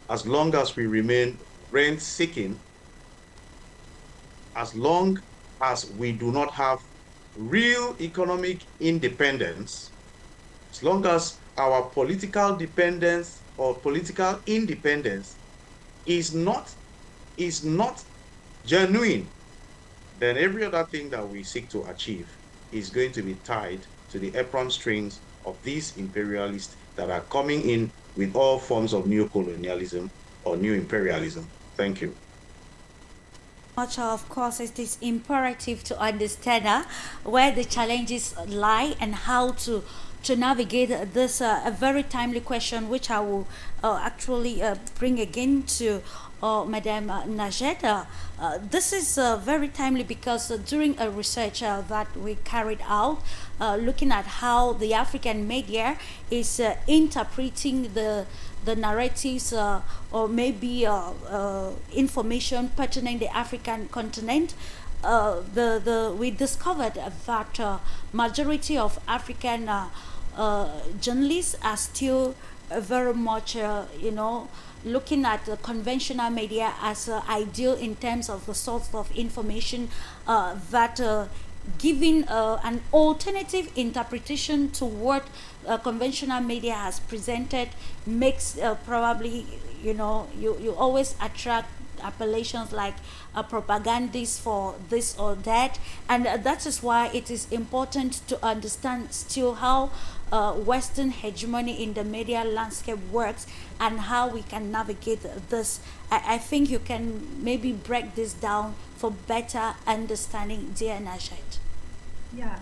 as long as we remain rent-seeking, as long as we do not have real economic independence, as long as our political dependence or political independence is not genuine, then every other thing that we seek to achieve is going to be tied to the apron strings of these imperialists that are coming in with all forms of neocolonialism or new imperialism. Thank you. Much of course it is imperative to understand where the challenges lie and how to navigate this a very timely question which I will actually bring again to Madame Najet. This is very timely because during a research that we carried out looking at how the African media is interpreting the narratives or maybe information pertaining the African continent, we discovered that majority of African journalists are still very much, looking at the conventional media as ideal in terms of the source of information that giving an alternative interpretation to what conventional media has presented makes probably you always attract appellations like propagandists for this or that, and that is why it is important to understand still how Western hegemony in the media landscape works and how we can navigate this. I think you can maybe break this down for better understanding, dear Najat. Yeah.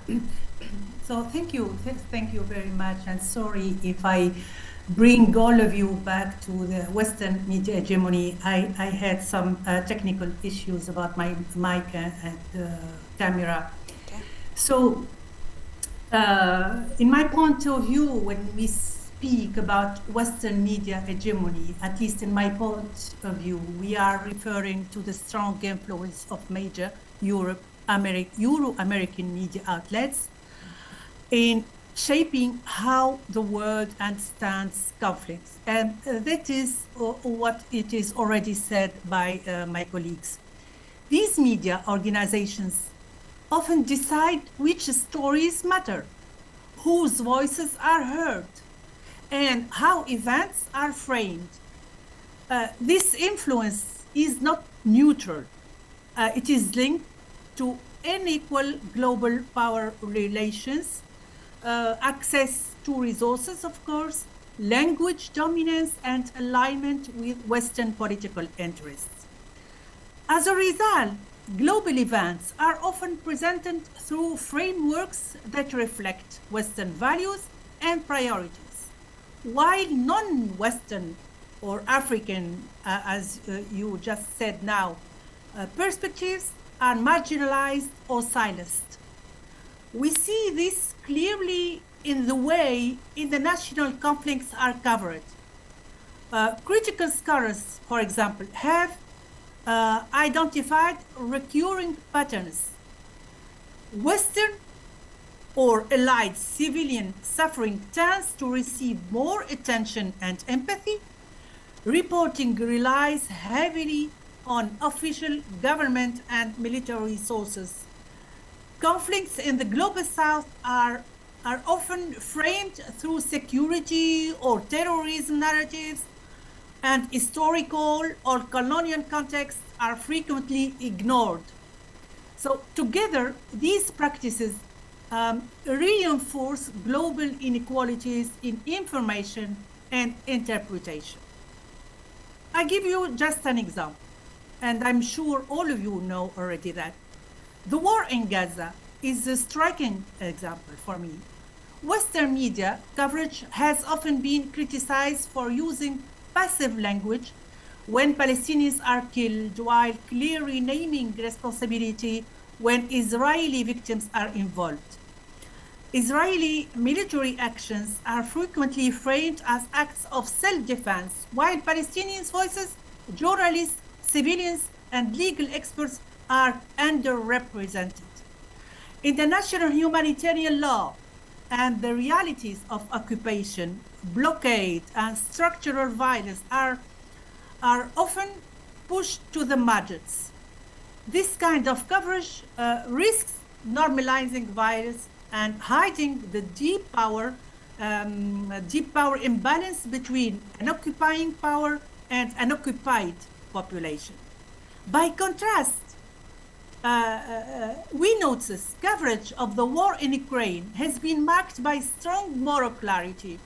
So thank you very much, and sorry if I bring all of you back to the Western media hegemony. I had some technical issues about my mic and camera. Okay. So in my point of view, when we speak about Western media hegemony, at least in my point of view, we are referring to the strong influence of major Euro-American media outlets in shaping how the world understands conflicts. And that is what it is already said by my colleagues. These media organizations often decide which stories matter, whose voices are heard, and how events are framed. This influence is not neutral. It is linked to unequal global power relations, access to resources, of course, language dominance, and alignment with Western political interests. As a result, global events are often presented through frameworks that reflect Western values and priorities, while non-Western or African, as you just said now, perspectives are marginalized or silenced. We see this clearly in the way international conflicts are covered. Critical scholars, for example, have identified recurring patterns. Western or allied civilian suffering tends to receive more attention and empathy. Reporting relies heavily on official government and military sources. Conflicts in the global south are often framed through security or terrorism narratives, and historical or colonial contexts are frequently ignored. So together, these practices reinforce global inequalities in information and interpretation. I give you just an example, and I'm sure all of you know already that the war in Gaza is a striking example for me. Western media coverage has often been criticized for using passive language when Palestinians are killed, while clearly naming responsibility when Israeli victims are involved. Israeli military actions are frequently framed as acts of self-defense, while Palestinians' voices, journalists, civilians, and legal experts are underrepresented. International humanitarian law and the realities of occupation, blockade, and structural violence are often pushed to the margins. This kind of coverage risks normalizing violence and hiding the deep power imbalance between an occupying power and an occupied population. By contrast, we notice coverage of the war in Ukraine has been marked by strong moral clarity.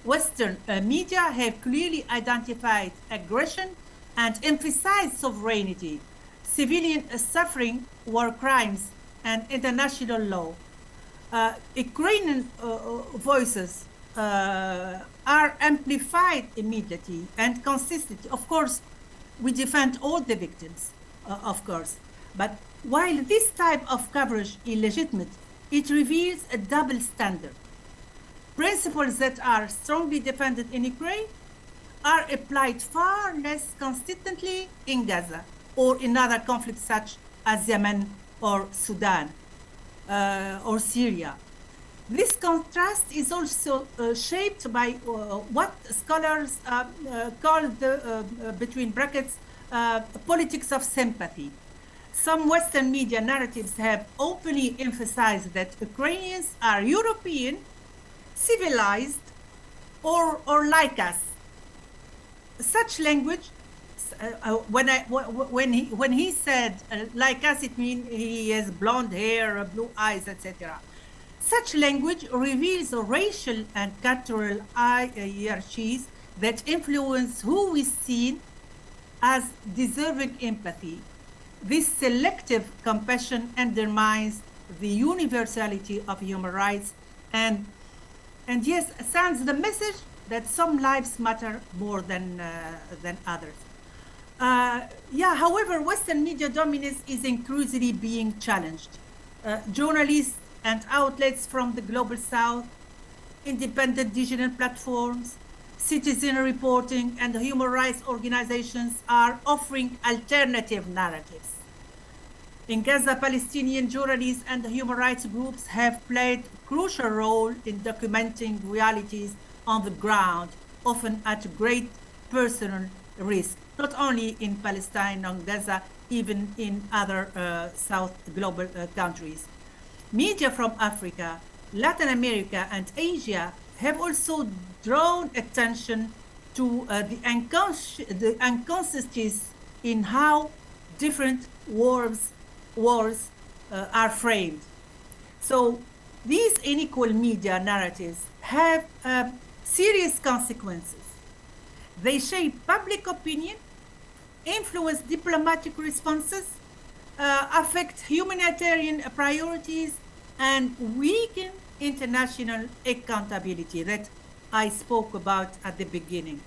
Western media have clearly identified aggression and emphasized sovereignty, civilian suffering, war crimes, and international law. Ukrainian voices are amplified immediately and consistently. Of course, we defend all the victims, of course. But while this type of coverage is legitimate, it reveals a double standard. Principles that are strongly defended in Ukraine are applied far less consistently in Gaza or in other conflicts such as Yemen or Sudan or Syria. This contrast is also shaped by what scholars call the, between brackets, politics of sympathy. Some Western media narratives have openly emphasized that Ukrainians are European, civilized, or like us. Such language, when he said like us, it means he has blonde hair, blue eyes, etc. Such language reveals racial and cultural hierarchies that influence who is seen as deserving empathy. This selective compassion undermines the universality of human rights and yes, sends the message that some lives matter more than others. However, Western media dominance is increasingly being challenged. Journalists and outlets from the global south, independent digital platforms, citizen reporting, and human rights organizations are offering alternative narratives. In Gaza, Palestinian journalists and human rights groups have played a crucial role in documenting realities on the ground, often at great personal risk, not only in Palestine and Gaza, even in other South global countries. Media from Africa, Latin America, and Asia have also drawn attention to the inconsistencies in how different wars are framed. So these unequal media narratives have serious consequences. They shape public opinion, influence diplomatic responses, affect humanitarian priorities, and weaken international accountability that I spoke about at the beginning.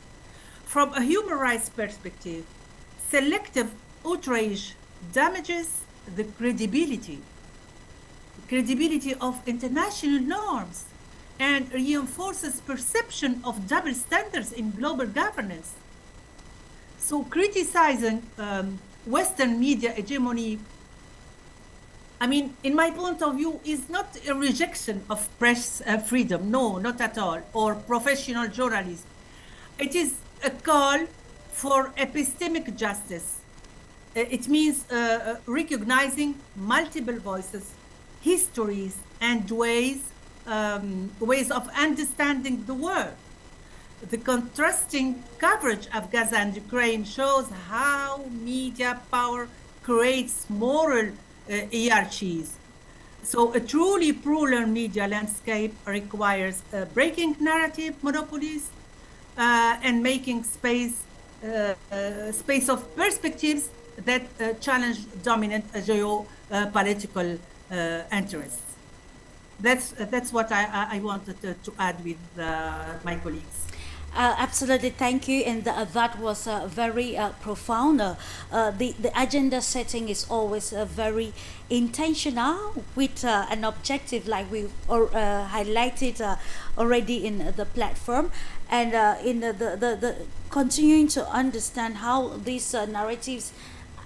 From a human rights perspective, selective outrage damages the credibility of international norms and reinforces perception of double standards in global governance. So criticizing Western media hegemony, I mean, in my point of view, is not a rejection of press freedom. No, not at all, or professional journalism. It is a call for epistemic justice. It means recognizing multiple voices, histories, and ways of understanding the world. The contrasting coverage of Gaza and Ukraine shows how media power creates moral hierarchies. So a truly plural media landscape requires breaking narrative monopolies and making space of perspectives that challenge dominant geopolitical interests. That's what I wanted to add with my colleagues. Absolutely, thank you, and that was very profound. The agenda setting is always very intentional with an objective, like we highlighted already in the platform, and in the continuing to understand how these narratives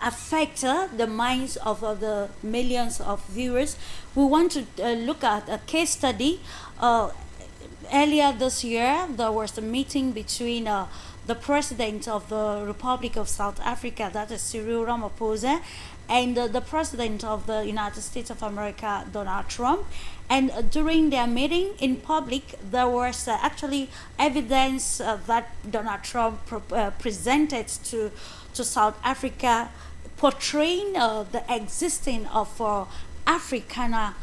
affect the minds of the millions of viewers. We want to look at a case study. Earlier this year, there was a meeting between the President of the Republic of South Africa, that is Cyril Ramaphosa, and the President of the United States of America, Donald Trump. And during their meeting in public, there was actually evidence that Donald Trump presented to South Africa, portraying the existence of Afrikaner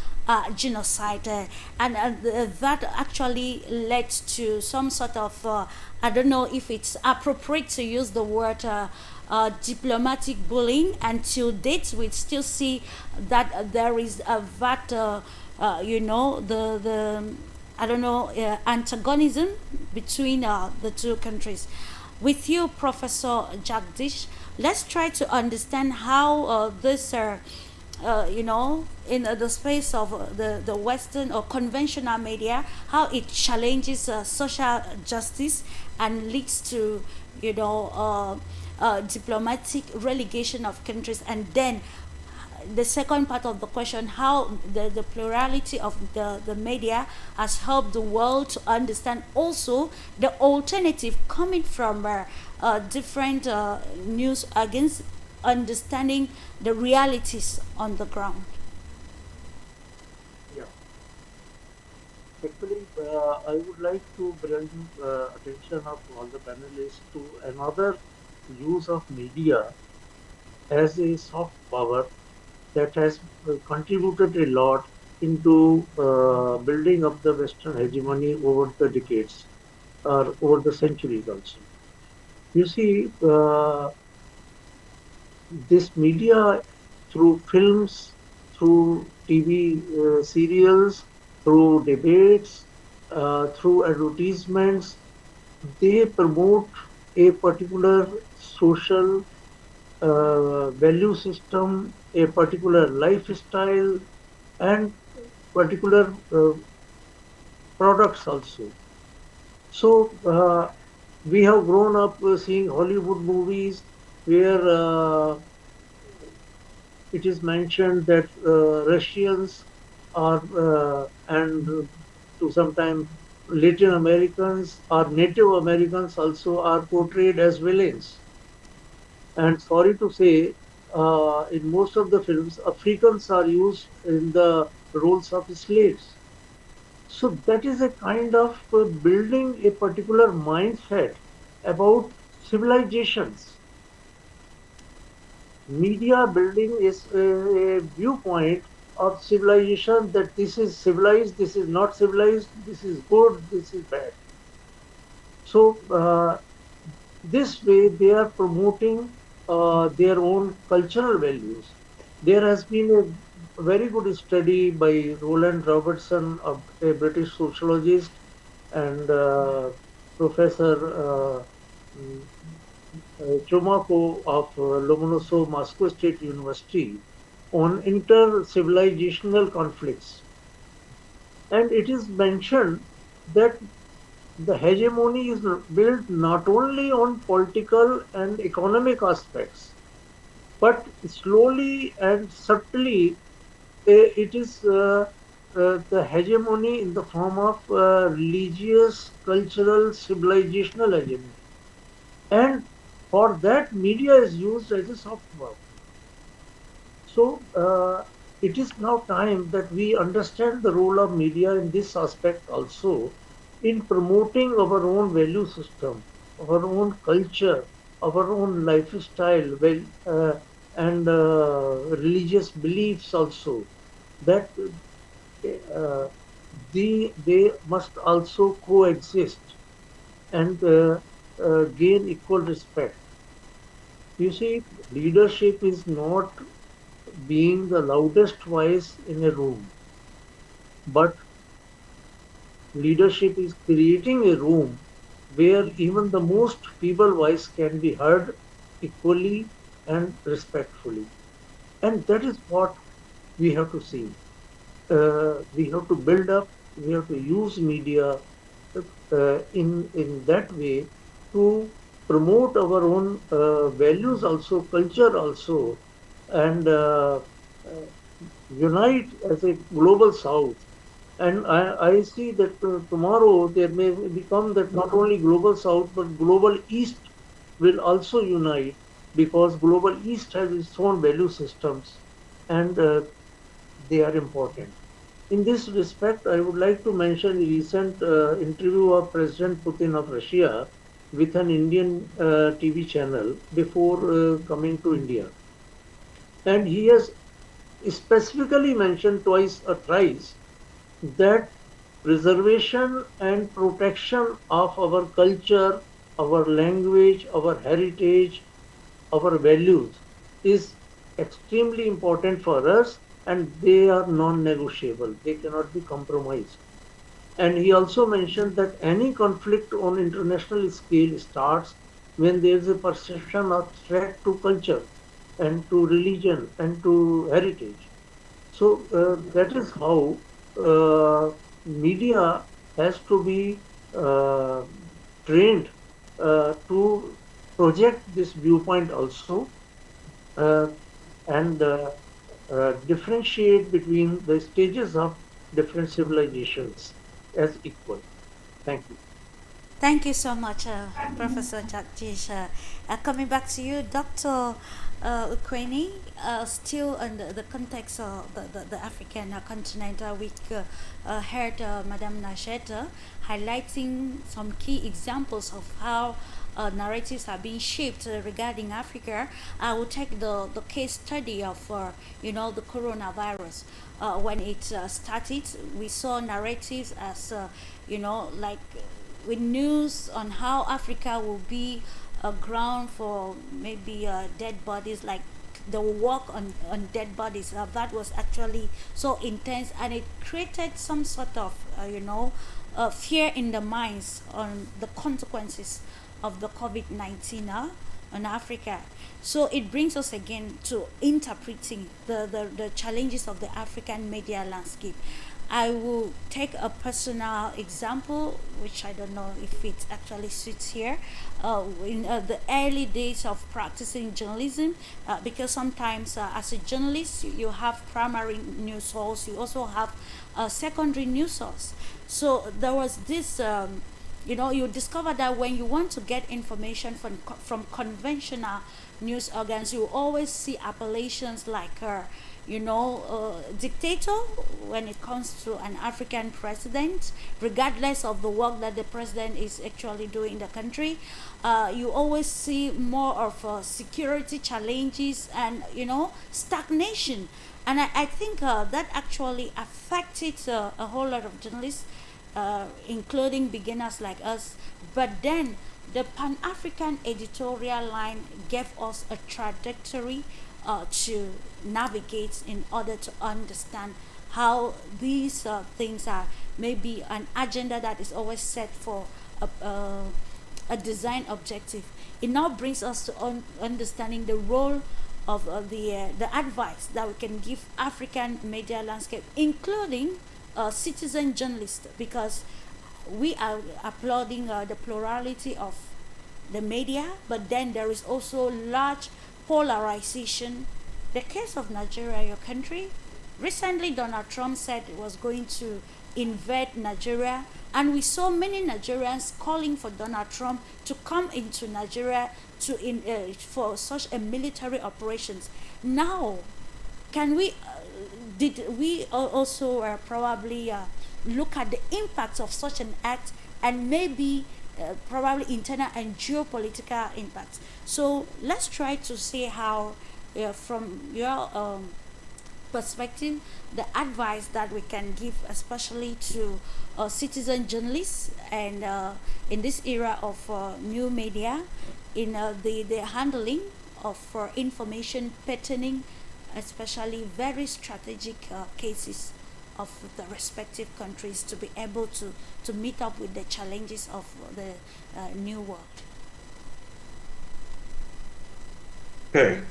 genocide, and that actually led to some sort of I don't know if it's appropriate to use the word diplomatic bullying. Until date, we still see that there is that the I don't know antagonism between the two countries. With you, Professor Jagdish, let's try to understand how this in the space of the Western or conventional media, how it challenges social justice and leads to, diplomatic relegation of countries. And then the second part of the question, how the plurality of the media has helped the world to understand also the alternative coming from different news against understanding the realities on the ground. Yeah. Actually, I would like to bring attention of all the panelists to another use of media as a soft power that has contributed a lot into building up the Western hegemony over the decades or over the centuries also. You see, this media through films, through TV serials, through debates, through advertisements, they promote a particular social value system, a particular lifestyle, and particular products also. So we have grown up seeing Hollywood movies where it is mentioned that Russians are and to sometimes Latin Americans or Native Americans also are portrayed as villains. And sorry to say, in most of the films, Africans are used in the roles of slaves. So that is a kind of building a particular mindset about civilizations. Media building is a viewpoint of civilization, that this is civilized, this is not civilized, this is good, this is bad. So this way they are promoting their own cultural values. There has been a very good study by Roland Robertson, a British sociologist, and Professor Chomako of Lomonosov Moscow State University on inter-civilizational conflicts. And it is mentioned that the hegemony is built not only on political and economic aspects, but slowly and subtly it is the hegemony in the form of religious, cultural, civilizational hegemony. And for that, media is used as a soft power. So it is now time that we understand the role of media in this aspect also in promoting our own value system, our own culture, our own lifestyle, and religious beliefs also. That uh, they must also coexist and gain equal respect. You see, leadership is not being the loudest voice in a room, but leadership is creating a room where even the most feeble voice can be heard equally and respectfully. And that is what we have to see. We have to build up, we have to use media in that way to promote our own values also, culture also, and uh, unite as a global South. And I see that tomorrow there may become that not only global South but global East will also unite because global East has its own value systems and they are important. In this respect, I would like to mention a recent interview of President Putin of Russia with an Indian TV channel before coming to India. And he has specifically mentioned twice or thrice that preservation and protection of our culture, our language, our heritage, our values is extremely important for us and they are non-negotiable. They cannot be compromised. And he also mentioned that any conflict on international scale starts when there is a perception of threat to culture and to religion and to heritage. So that is how media has to be uh, trained to project this viewpoint also uh, and differentiate between the stages of different civilizations as equal. Thank you. Thank you so much, Professor Jagdish. Coming back to you, Dr. Ukweni, still in the context of the African continent, we heard Madame Najeta highlighting some key examples of how narratives are being shaped regarding Africa. I will take the case study of, the coronavirus. When it started, we saw narratives as, like with news on how Africa will be a ground for maybe dead bodies, like they will walk on dead bodies. That was actually so intense, and it created some sort of, fear in the minds on the consequences of the COVID-19 on Africa. So it brings us again to interpreting the challenges of the African media landscape. I will take a personal example, which I don't know if it actually suits here. In the early days of practicing journalism, because sometimes as a journalist, you have primary news source, you also have a secondary news source. So there was this. You discover that when you want to get information from conventional news organs, you always see appellations like dictator when it comes to an African president, regardless of the work that the president is actually doing in the country. You always see more of security challenges and stagnation, and I think that actually affected a whole lot of journalists, including beginners like us. But then the Pan African editorial line gave us a trajectory to navigate in order to understand how these things are maybe an agenda that is always set for a a design objective. It now brings us to understanding the role of the advice that we can give African media landscape, including citizen journalists, because we are applauding the plurality of the media, but then there is also large polarization. The case of Nigeria, your country, recently Donald Trump said it was going to invade Nigeria, and we saw many Nigerians calling for Donald Trump to come into Nigeria for such a military operations. Now, can we did we also probably look at the impacts of such an act, and maybe probably internal and geopolitical impacts? So let's try to see how, from your perspective, the advice that we can give, especially to citizen journalists, and in this era of new media, in the handling of information patterning, especially very strategic cases of the respective countries, to be able to meet up with the challenges of the new world. Okay,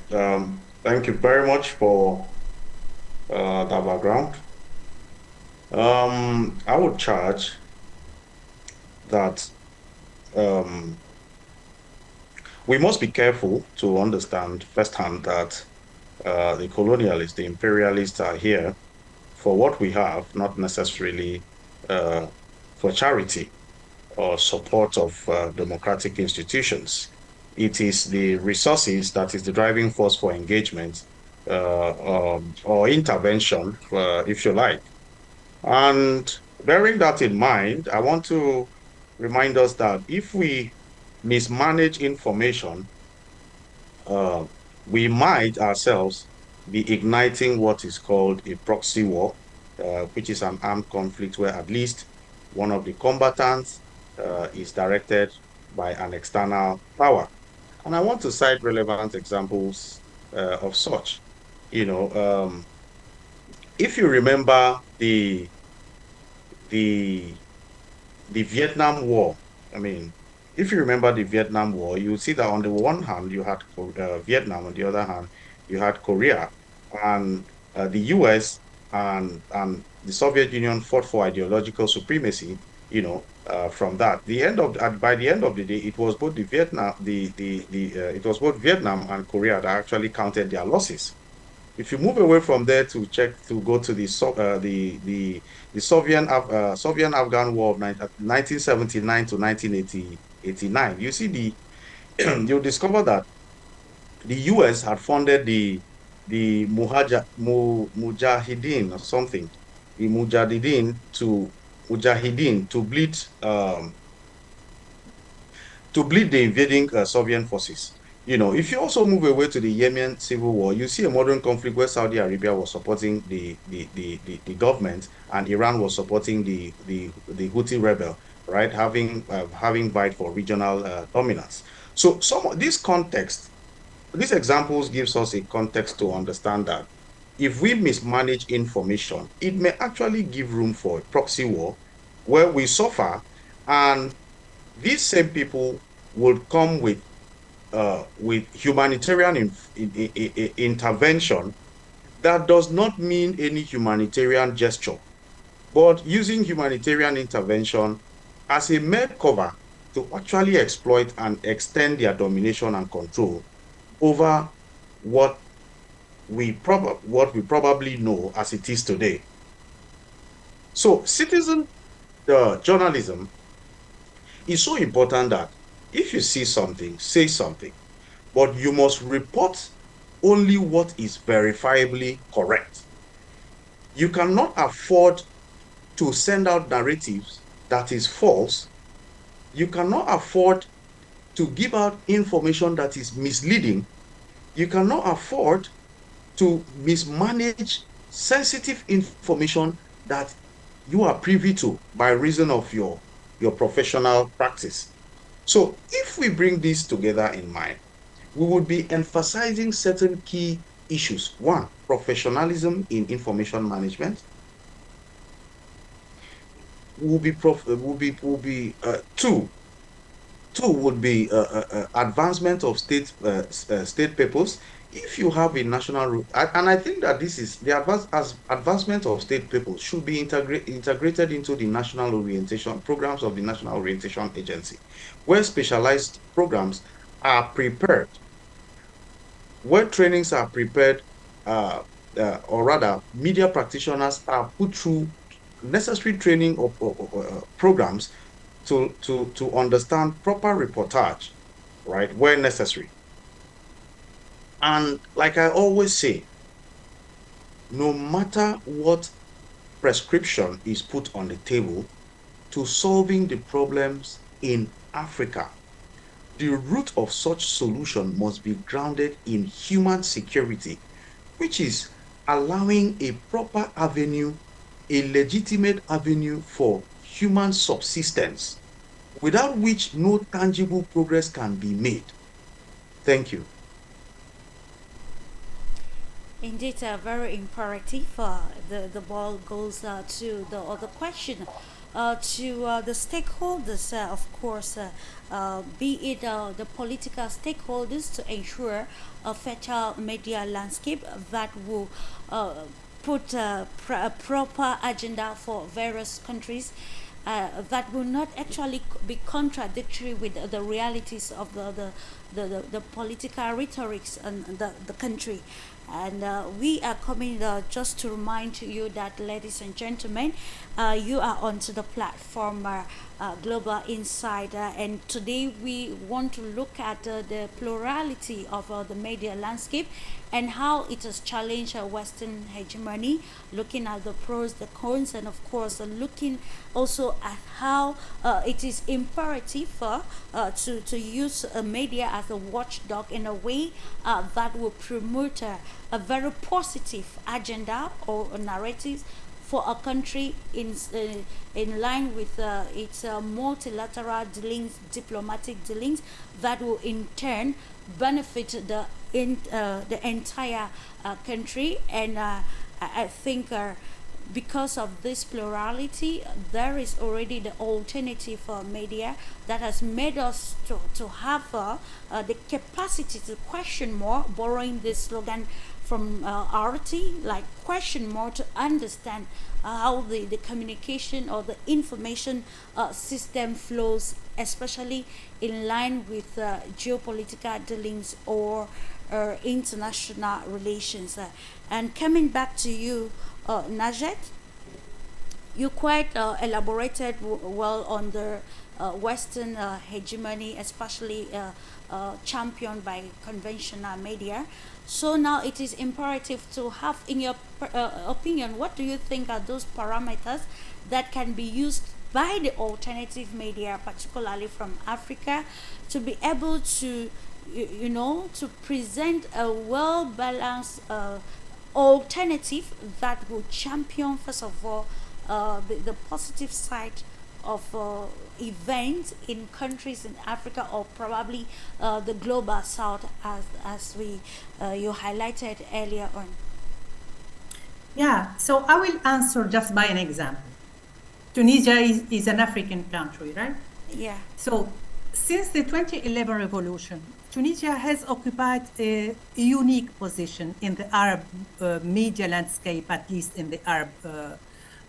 thank you very much for that background. I would charge that we must be careful to understand firsthand that the colonialists, the imperialists are here for what we have, not necessarily for charity or support of democratic institutions. It is the resources that is the driving force for engagement or intervention, if you like. And bearing that in mind, I want to remind us that if we mismanage information, we might ourselves be igniting what is called a proxy war, which is an armed conflict where at least one of the combatants is directed by an external power. And I want to cite relevant examples of such. You know, if you remember the Vietnam War, I mean, if you remember the Vietnam War, you see that on the one hand you had Vietnam, on the other hand you had Korea, and the U.S. and the Soviet Union fought for ideological supremacy. You know, from that, by the end of the day, it was both the Vietnam, it was both Vietnam and Korea that actually counted their losses. If you move away from there to go to the Soviet-Afghan War of 1979 to 1989, you see you'll discover that the U.S. had funded the Mujahideen or something, the Mujahideen to bleed the invading Soviet forces. You know, if you also move away to the Yemen civil war, you see a modern conflict where Saudi Arabia was supporting the government, and Iran was supporting the Houthi rebel, right? Having vied for regional dominance. So some of this context, these examples gives us a context to understand that if we mismanage information, it may actually give room for a proxy war where we suffer, and these same people will come with humanitarian intervention that does not mean any humanitarian gesture, but using humanitarian intervention as a mere cover to actually exploit and extend their domination and control over what we probably know as it is today. So citizen journalism is so important that if you see something, say something, but you must report only what is verifiably correct. You cannot afford to send out narratives that is false. You cannot afford to give out information that is misleading. You cannot afford to mismanage sensitive information that you are privy to by reason of your professional practice. So if we bring this together in mind, we would be emphasizing certain key issues. One, professionalism in information management. Two, Two would be advancement of state purpose. If you have a national, and I think that this is the advancement of state purpose should be integrated into the national orientation programs of the National Orientation Agency, where specialized programs are prepared, where trainings are prepared, or rather, media practitioners are put through necessary training of programs to understand proper reportage, right, where necessary. And like I always say, no matter what prescription is put on the table to solving the problems in Africa, the root of such solution must be grounded in human security, which is allowing a proper avenue, a legitimate avenue for human subsistence, without which no tangible progress can be made. Thank you. Indeed, very imperative. The ball goes to the other question. To the stakeholders, of course, be it the political stakeholders, to ensure a fertile media landscape that will put a proper agenda for various countries that will not actually be contradictory with the realities of the political rhetorics and the country. And we are coming just to remind you that, ladies and gentlemen, you are onto the platform Global Insider, and today we want to look at the plurality of the media landscape and how it has challenged Western hegemony, looking at the pros, the cons, and of course looking also at how it is imperative to use media as a watchdog in a way that will promote a very positive agenda or narratives for a country in line with its multilateral dealings, diplomatic dealings, that will in turn benefit the entire country. And I think because of this plurality, there is already the alternative media that has made us to have the capacity to question more, borrowing this slogan from RT, like question more to understand how the communication or the information system flows, especially in line with geopolitical dealings or international relations. And coming back to you, Najet, you quite elaborated well on the Western hegemony, especially championed by conventional media. So now it is imperative to have, in your opinion, what do you think are those parameters that can be used by the alternative media, particularly from Africa, to be able to, to present a well-balanced alternative that will champion, first of all, the positive side of events in countries in Africa, or probably the global south, as you highlighted earlier on? Yeah, so I will answer just by an example. Tunisia is an African country, right? Yeah. So since the 2011 revolution, Tunisia has occupied a unique position in the Arab media landscape, at least in the Arab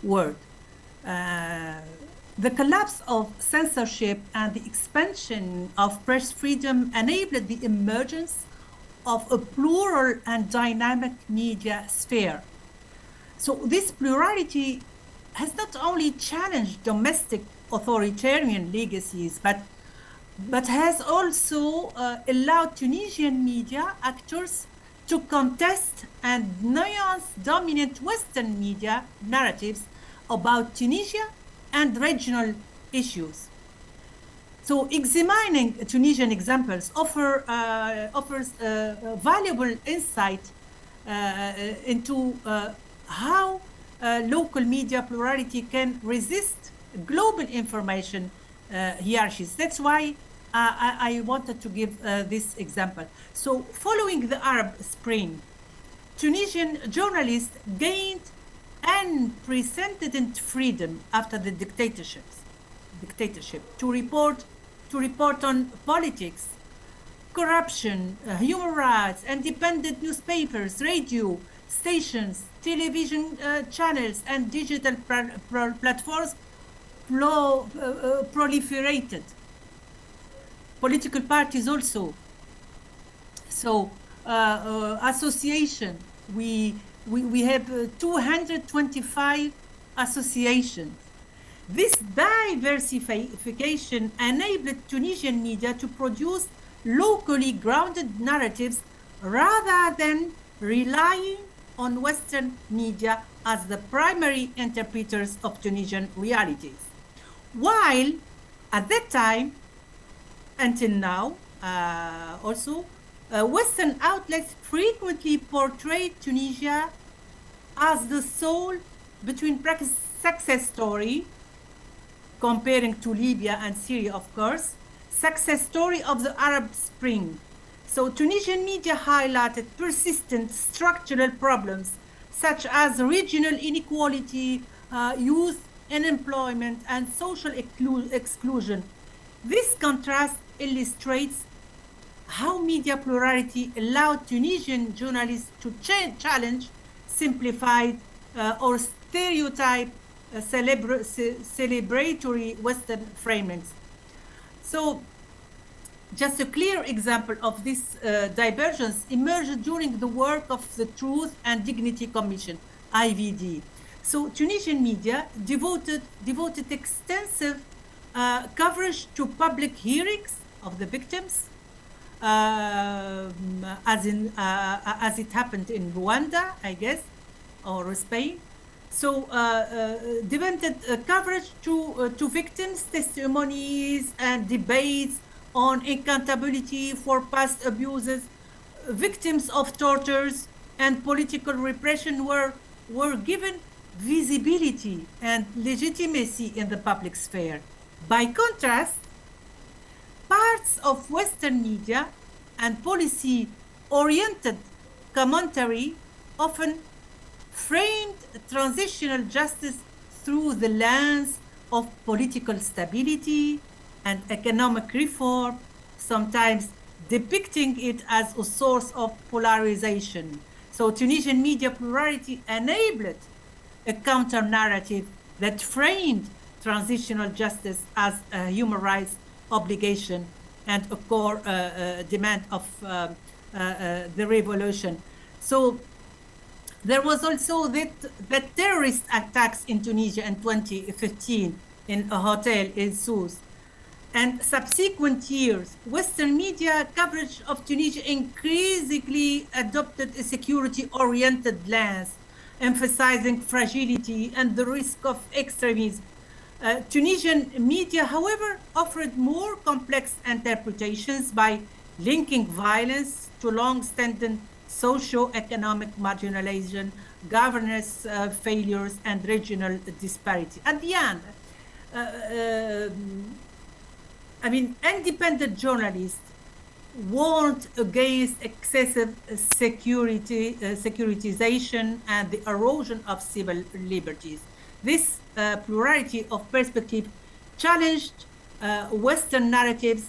world. The collapse of censorship and the expansion of press freedom enabled the emergence of a plural and dynamic media sphere. So this plurality has not only challenged domestic authoritarian legacies, but has also allowed Tunisian media actors to contest and nuance dominant Western media narratives about Tunisia and regional issues. So examining Tunisian examples offers valuable insight into how local media plurality can resist global information hierarchies. That's why I wanted to give this example. So following the Arab Spring, Tunisian journalists gained unprecedented freedom after the dictatorship to report to report on politics, corruption, human rights, independent newspapers, radio stations, television channels, and digital platforms proliferated. Political parties also. So association, we have 225 associations. This diversification enabled Tunisian media to produce locally grounded narratives rather than relying on Western media as the primary interpreters of Tunisian realities. While at that time, until now, also, Western outlets frequently portrayed Tunisia as the sole between brackets success story, comparing to Libya and Syria, of course, success story of the Arab Spring. So Tunisian media highlighted persistent structural problems such as regional inequality, youth unemployment, and social exclusion. This contrast illustrates how media plurality allowed Tunisian journalists to challenge simplified or stereotype celebratory Western framings. So just a clear example of this divergence emerged during the work of the Truth and Dignity Commission, IVD. So Tunisian media devoted extensive coverage to public hearings of the victims, as it happened in Rwanda, I guess, or Spain. So devoted coverage to victims' testimonies and debates on accountability for past abuses. Victims of tortures and political repression were given visibility and legitimacy in the public sphere. By contrast, parts of Western media and policy-oriented commentary often framed transitional justice through the lens of political stability and economic reform, sometimes depicting it as a source of polarization. So Tunisian media plurality enabled a counter-narrative that framed transitional justice as a human rights obligation and a core demand of the revolution. So there was also the terrorist attacks in Tunisia in 2015 in a hotel in Sousse. And subsequent years, Western media coverage of Tunisia increasingly adopted a security-oriented lens, emphasizing fragility and the risk of extremism. Tunisian media, however, offered more complex interpretations by linking violence to long-standing socio-economic marginalization, governance failures, and regional disparity. At the end, independent journalists warned against excessive securitization and the erosion of civil liberties. This plurality of perspective challenged Western narratives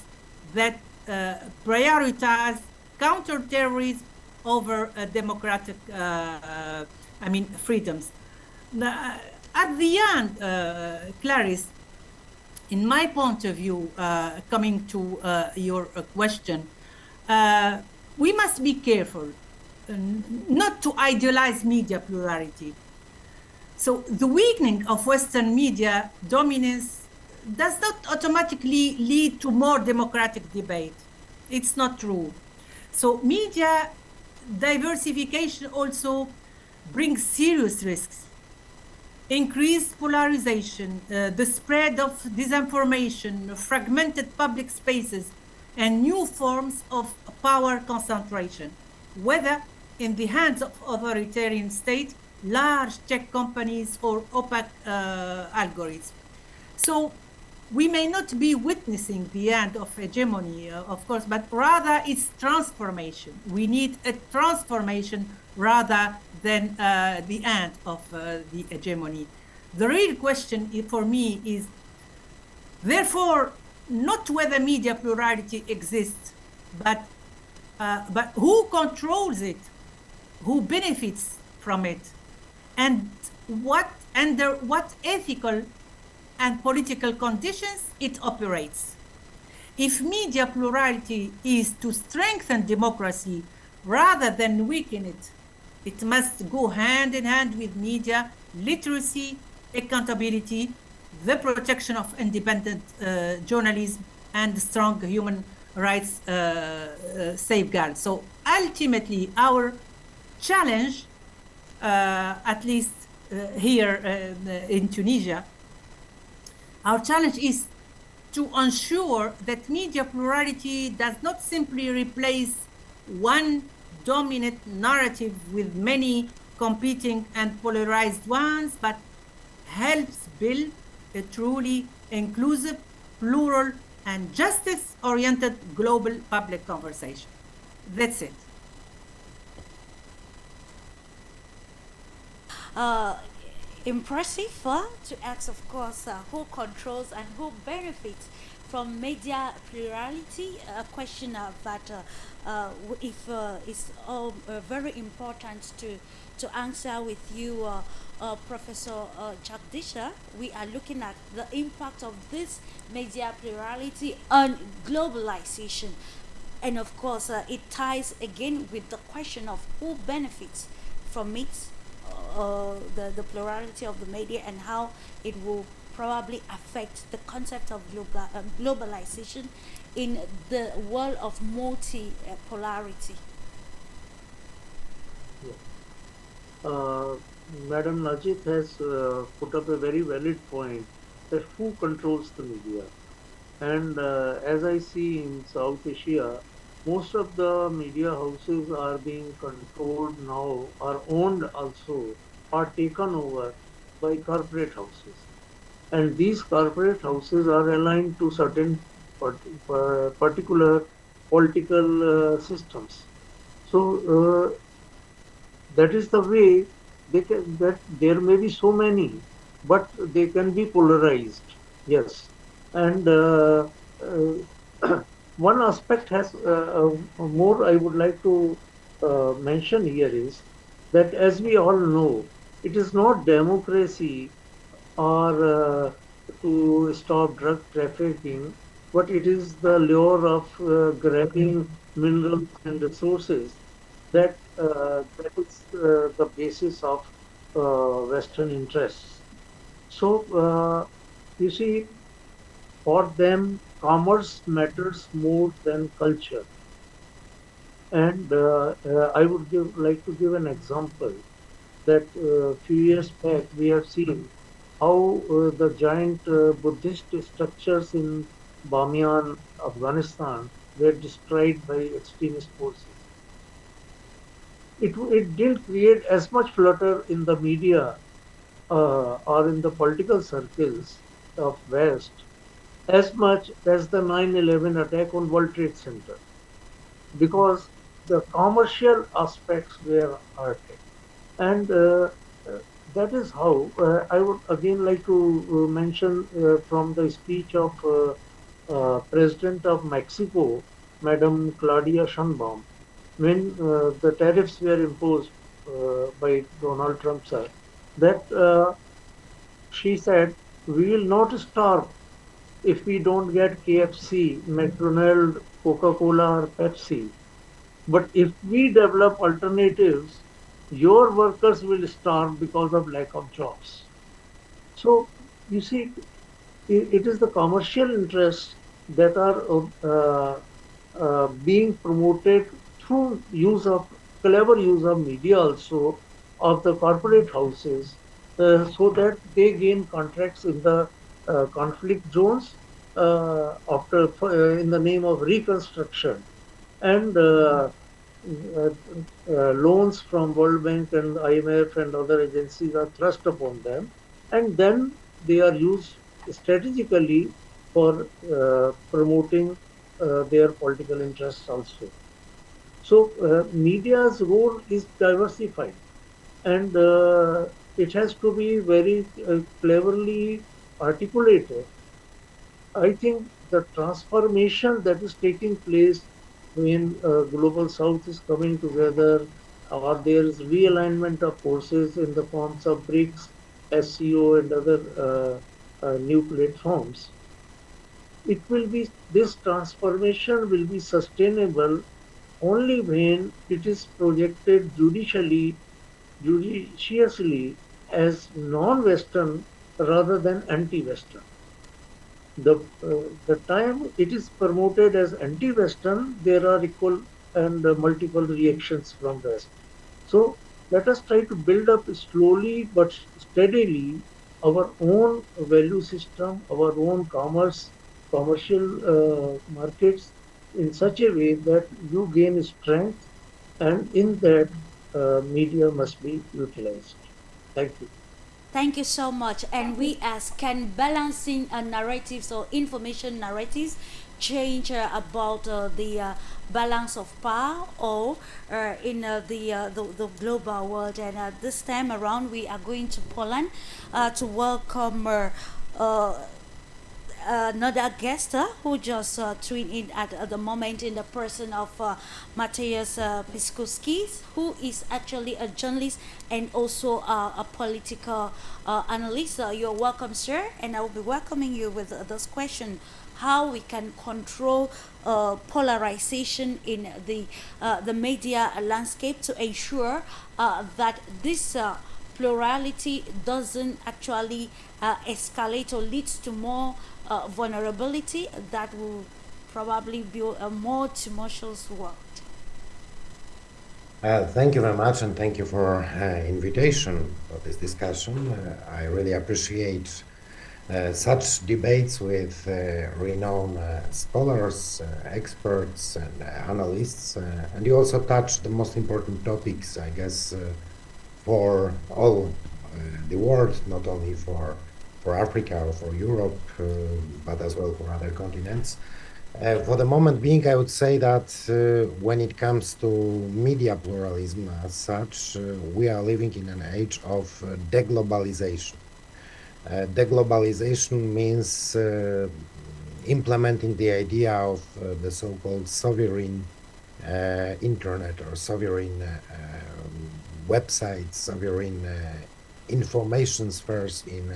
that prioritize counterterrorism over democratic freedoms. Now, at the end, Clarisse, in my point of view, coming to your question, we must be careful not to idealize media plurality. So the weakening of Western media dominance does not automatically lead to more democratic debate. It's not true. So media diversification also brings serious risks. Increased polarization, the spread of disinformation, fragmented public spaces, and new forms of power concentration, whether in the hands of authoritarian states, large tech companies, or opaque algorithms. So we may not be witnessing the end of hegemony, of course, but rather its transformation. We need a transformation rather than the end of the hegemony. The real question for me is, therefore, not whether media plurality exists, but who controls it, who benefits from it, and under what ethical and political conditions it operates. If media plurality is to strengthen democracy rather than weaken it, it must go hand in hand with media literacy, accountability, the protection of independent journalism, and strong human rights safeguards. So ultimately, our challenge, at least here in Tunisia, our challenge is to ensure that media plurality does not simply replace one dominant narrative with many competing and polarized ones, but helps build a truly inclusive, plural, and justice-oriented global public conversation. That's it. Impressive to ask, of course, who controls and who benefits from media plurality. A question that if is very important to answer with you, Professor Jagdisha. We are looking at the impact of this media plurality on globalization. And of course, it ties again with the question of who benefits from it, the plurality of the media, and how it will probably affect the concept of globalization in the world of multipolarity. Madam Najit has put up a very valid point that who controls the media. And as I see in South Asia, most of the media houses are being controlled now, are owned also, are taken over by corporate houses. And these corporate houses are aligned to certain particular political systems. So that is the way that there may be so many, but they can be polarized. Yes, and one aspect has more I would like to mention here is that, as we all know, it is not democracy or to stop drug trafficking, but it is the lure of grabbing minerals and resources that is the basis of Western interests. So you see, for them, commerce matters more than culture. And I would like to give an example that a few years back we have seen how the giant Buddhist structures in Bamiyan, Afghanistan, were destroyed by extremist forces. It didn't create as much flutter in the media or in the political circles of West as much as the 9/11 attack on World Trade Center, because the commercial aspects were hurted. And that is how I would again like to mention from the speech of President of Mexico, Madam Claudia Sheinbaum, when the tariffs were imposed by Donald Trump, sir, that she said, we will not starve if we don't get KFC, McDonald's, Coca-Cola, or Pepsi. But if we develop alternatives, your workers will starve because of lack of jobs. So, you see, it is the commercial interests that are being promoted through clever use of media also, of the corporate houses, so that they gain contracts in the conflict zones in the name of reconstruction, and loans from World Bank and IMF and other agencies are thrust upon them, and then they are used strategically for promoting their political interests also. So media's role is diversified, and it has to be very cleverly articulated. I think the transformation that is taking place when global south is coming together, or there is realignment of forces in the forms of BRICS, SCO, and other new platforms. It will be, this transformation will be sustainable only when it is projected judiciously as non-Western rather than anti-Western. The time it is promoted as anti-Western, there are equal and multiple reactions from the West. So let us try to build up slowly but steadily our own value system, our own commercial markets in such a way that you gain strength, and in that media must be utilized. Thank you. Thank you so much. And we ask, can balancing narratives or information narratives change about the balance of power or in the global world? And this time around, we are going to Poland to welcome another guest who just tuned in at the moment in the person of Mateusz Piskuski, who is actually a journalist and also a political analyst. You're welcome, sir, and I will be welcoming you with this question: how we can control polarization in the media landscape to ensure that this plurality doesn't actually escalate or leads to more vulnerability that will probably build a more tumultuous world. Thank you very much, and thank you for invitation for this discussion. I really appreciate such debates with renowned scholars, experts, and analysts. And you also touched the most important topics, I guess, for all the world, not only for Africa or for Europe, but as well for other continents. For the moment being, I would say that when it comes to media pluralism as such, we are living in an age of deglobalization. Deglobalization means implementing the idea of the so-called sovereign internet or sovereign websites, sovereign information spheres in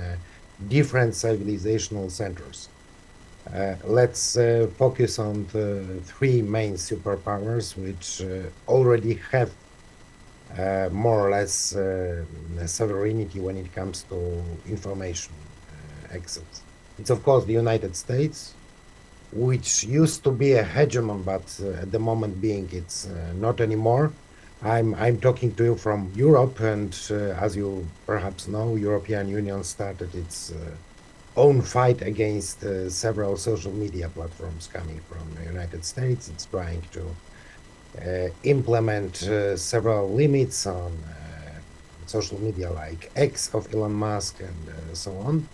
different civilizational centers. Let's focus on the three main superpowers which already have more or less sovereignty when it comes to information access. It's of course the United States, which used to be a hegemon, but at the moment being it's not anymore. I'm talking to you from Europe, and as you perhaps know, European Union started its own fight against several social media platforms coming from the United States. It's trying to implement several limits on social media like X of Elon Musk and so on.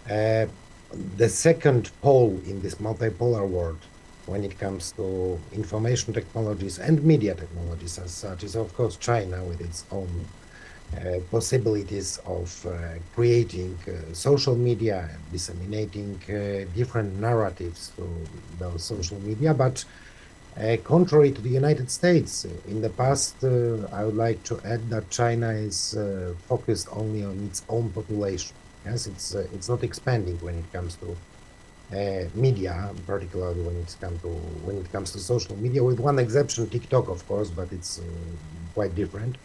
The second pole in this multipolar world when it comes to information technologies and media technologies as such is of course China, with its own possibilities of creating social media and disseminating different narratives to those social media. But contrary to the United States, in the past, I would like to add that China is focused only on its own population. Yes, it's not expanding when it comes to media, particularly when it comes to social media, with one exception, TikTok, of course, but it's quite different.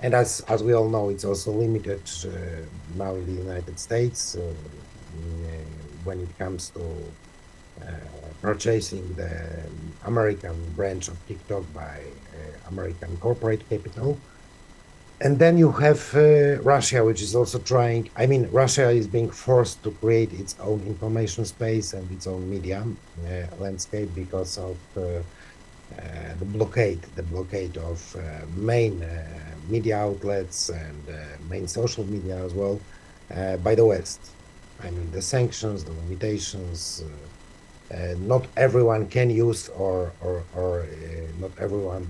And as we all know, it's also limited now in the United States when it comes to purchasing the American branch of TikTok by American corporate capital. And then you have Russia, which is also trying, Russia is being forced to create its own information space and its own media landscape because of the blockade of main media outlets and main social media as well by the West. The sanctions, the limitations, not everyone can use or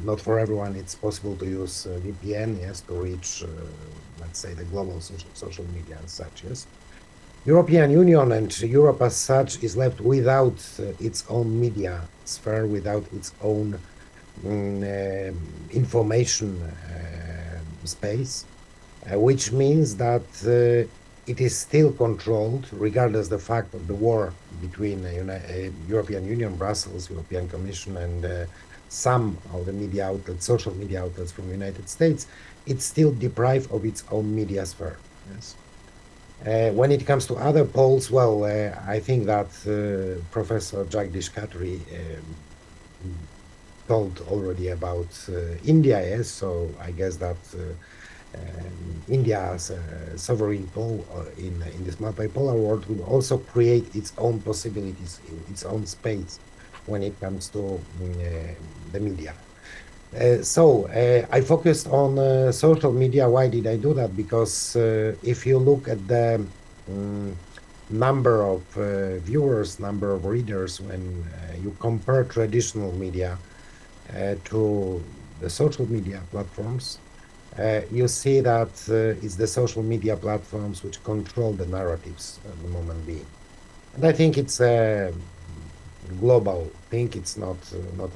not for everyone it's possible to use VPN, yes, to reach let's say the global social media and such, yes. European Union and Europe as such is left without its own media sphere, without its own information space, which means that it is still controlled, regardless the fact of the war between European Union, Brussels, European Commission, and some of the media outlets, social media outlets from the United States. It's still deprived of its own media sphere. Yes. When it comes to other polls, well, I think that Professor Jagdish Khatri told already about India, yes, so I guess that India as a sovereign pole in this multipolar world will also create its own possibilities, in its own space when it comes to the media. So I focused on social media. Why did I do that? Because if you look at the number of viewers, number of readers, when you compare traditional media to the social media platforms, you see that it's the social media platforms which control the narratives at the moment being. And I think it's a global thing. It's not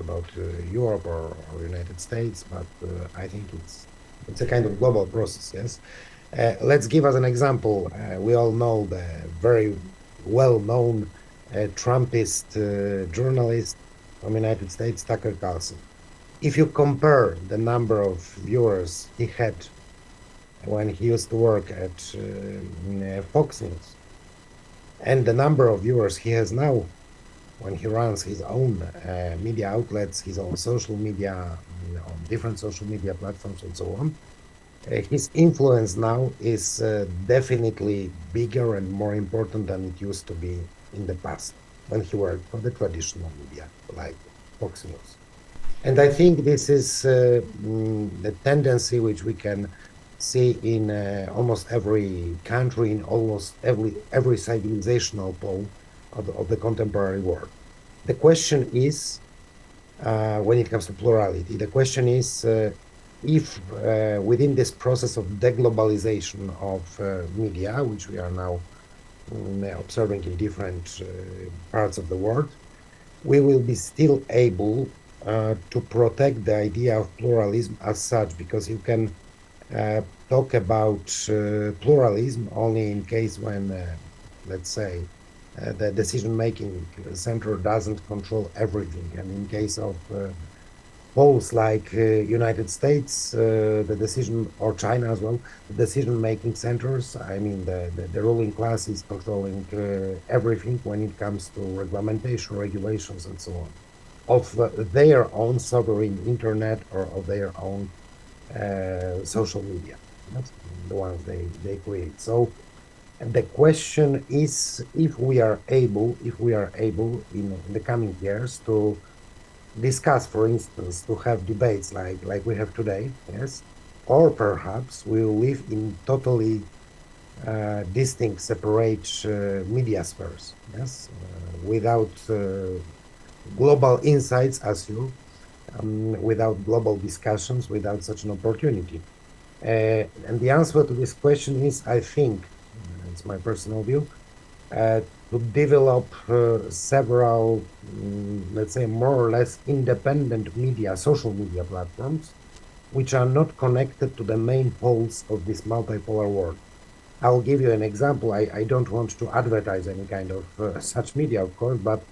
about Europe or United States, but I think it's a kind of global process. Yes. Let's give us an example. We all know the very well-known Trumpist journalist from the United States, Tucker Carlson. If you compare the number of viewers he had when he used to work at Fox News and the number of viewers he has now when he runs his own media outlets, his own social media, on different social media platforms and so on, his influence now is definitely bigger and more important than it used to be in the past when he worked for the traditional media like Fox News. And I think this is the tendency which we can see in almost every country, in almost every civilizational pole of the contemporary world. The question is, when it comes to plurality, the question is if within this process of deglobalization of media, which we are now observing in different parts of the world, we will be still able to protect the idea of pluralism as such, because you can talk about pluralism only in case when, let's say, the decision-making center doesn't control everything. And in case of poles like United States, the decision, or China as well, the decision-making centers, I mean, the ruling class is controlling everything when it comes to regulation, regulations, and so on, of their own sovereign internet or of their own social media. That's the ones they create. So the question is if we are able in the coming years to discuss, for instance, to have debates like we have today, yes, or perhaps we will live in totally distinct, separate media spheres, yes, without global insights as you, without global discussions, without such an opportunity. And the answer to this question is, I think, it's my personal view, to develop several, let's say, more or less independent media, social media platforms, which are not connected to the main poles of this multipolar world. I'll give you an example. I don't want to advertise any kind of such media, of course, but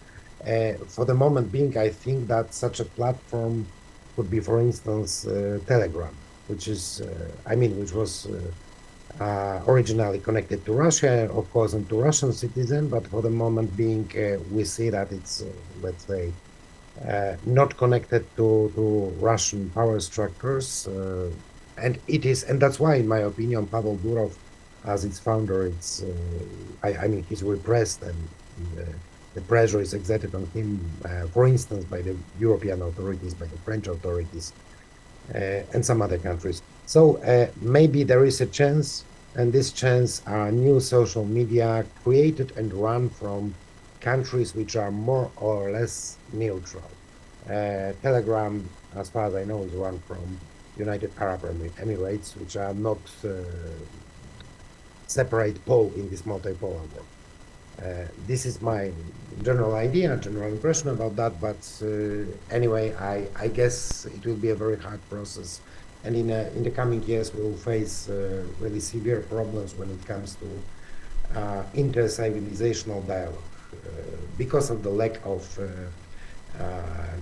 for the moment being, I think that such a platform could be, for instance, Telegram, which is, which was originally connected to Russia, of course, and to Russian citizens, but for the moment being, we see that it's, let's say, not connected to Russian power structures, and it is, and that's why, in my opinion, Pavel Durov, as its founder, it's, he's repressed, and the pressure is exerted on him, for instance, by the European authorities, by the French authorities, and some other countries. So maybe there is a chance, and this chance are new social media created and run from countries which are more or less neutral. Telegram, as far as I know, is run from United Arab Emirates, which are not separate pole in this multipolar world. This is my general idea, general impression about that. But anyway, I guess it will be a very hard process, and in the coming years we will face really severe problems when it comes to inter-civilizational dialogue because of the lack of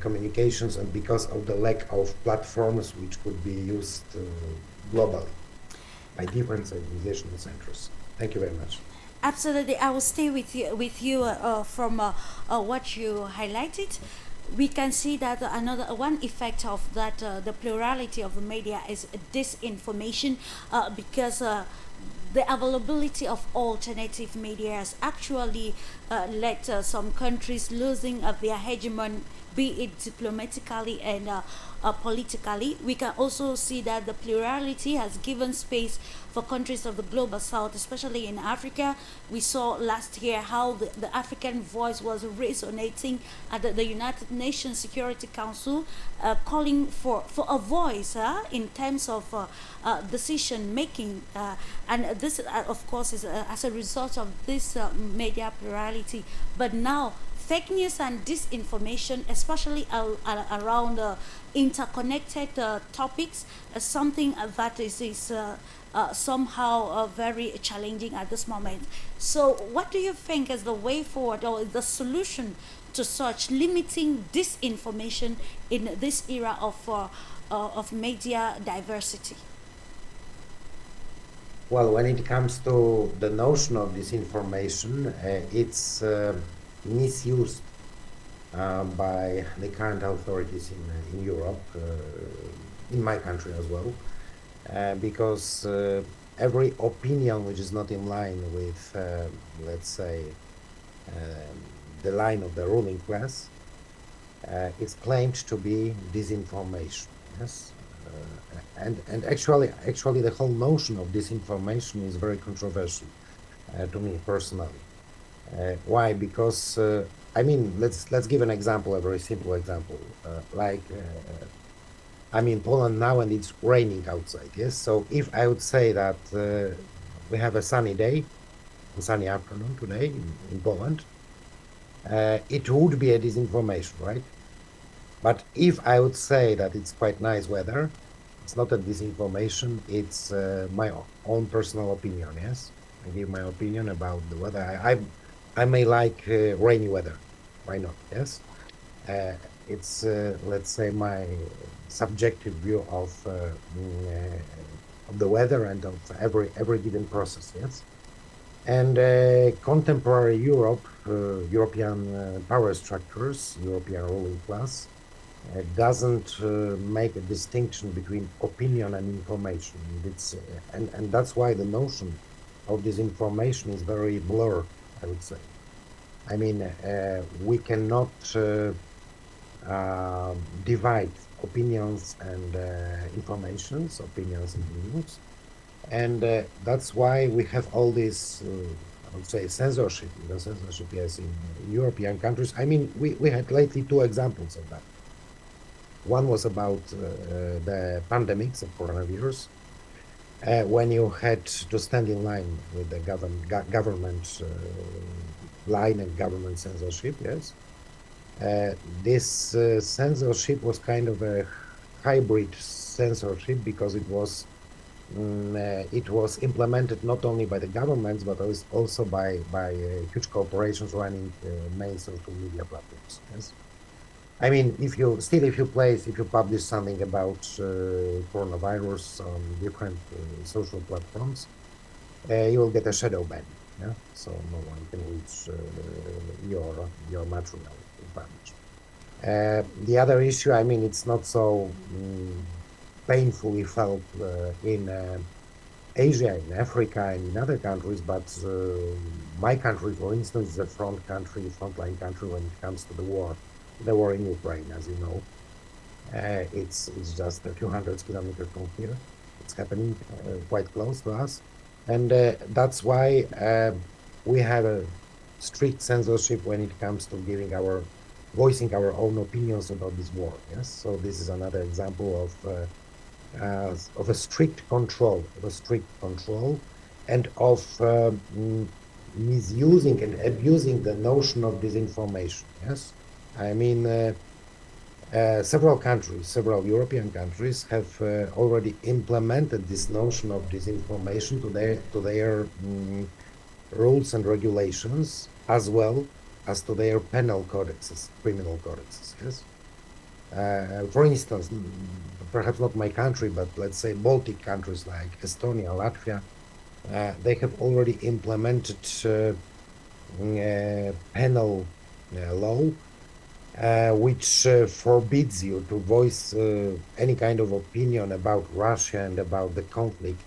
communications and because of the lack of platforms which could be used globally by different civilizational centers. Thank you very much. Absolutely, I will stay with you from what you highlighted. We can see that another one effect of that the plurality of the media is disinformation, because the availability of alternative media has actually led some countries losing their hegemony, be it diplomatically and politically. We can also see that the plurality has given space for countries of the global south, especially in Africa. We saw last year how the African voice was resonating at the United Nations Security Council, calling for a voice in terms of decision making. And this, of course, is as a result of this media plurality. But now, fake news and disinformation, especially around interconnected topics, something that is somehow very challenging at this moment. So, what do you think is the way forward or the solution to such limiting disinformation in this era of media diversity? Well, when it comes to the notion of disinformation, it's misused by the current authorities in Europe, in my country as well, because every opinion which is not in line with, let's say, the line of the ruling class is claimed to be disinformation. Yes, and actually, the whole notion of disinformation is very controversial to me personally. Why? Because I mean, let's give an example, a very simple example. I'm in Poland now, and it's raining outside. Yes, so if I would say that we have a sunny day, a sunny afternoon today in Poland, it would be a disinformation, right? But if I would say that it's quite nice weather, it's not a disinformation. It's my own personal opinion. Yes, I give my opinion about the weather. I may like rainy weather. Why not? Yes, it's let's say my subjective view of the weather and of every given process. Yes, and contemporary Europe, European power structures, European ruling class doesn't make a distinction between opinion and information. It's and that's why the notion of disinformation is very blurred, I would say. I mean, we cannot divide opinions and informations, opinions and news, and that's why we have all this, I would say, censorship. The censorship, yes, in European countries. I mean, we had lately two examples of that. One was about the pandemics of coronavirus, when you had to stand in line with the government line and government censorship, yes. This censorship was kind of a hybrid censorship because it was implemented not only by the governments but also by huge corporations running main social media platforms. Yes. I mean, if you publish something about coronavirus on different social platforms, you will get a shadow ban. Yeah, so no one can reach your material in publish. The other issue, I mean, it's not so painfully felt in Asia, in Africa, and in other countries, but my country, for instance, is a frontline country when it comes to the war in Ukraine, as you know. It's just a few hundred kilometers from here. It's happening quite close to us. And that's why we have a strict censorship when it comes to voicing our own opinions about this war. Yes, so this is another example of a strict control, and of misusing and abusing the notion of disinformation. Yes, I mean, several countries, several European countries, have already implemented this notion of disinformation to their rules and regulations, as well as to their penal codexes, criminal codexes. Yes. For instance, perhaps not my country, but let's say Baltic countries like Estonia, Latvia, they have already implemented penal law, which forbids you to voice any kind of opinion about Russia and about the conflict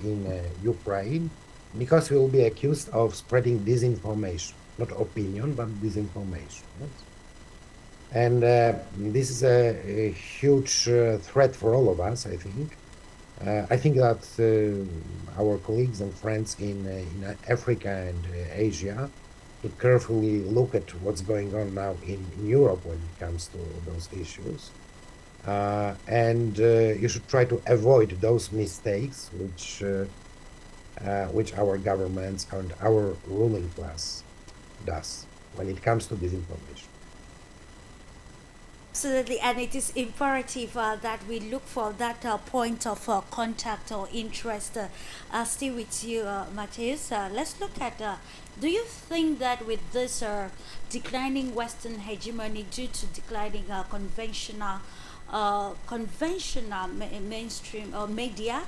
in Ukraine, because you will be accused of spreading disinformation, not opinion, but disinformation. Yes? And this is a huge threat for all of us, I think. I think that our colleagues and friends in Africa and Asia should carefully look at what's going on now in Europe when it comes to those issues. And you should try to avoid those mistakes which our governments and our ruling class does when it comes to disinformation. Absolutely, and it is imperative that we look for that point of contact or interest. Still with you, Matthias. Let's look at. Do you think that with this declining Western hegemony due to declining mainstream or media,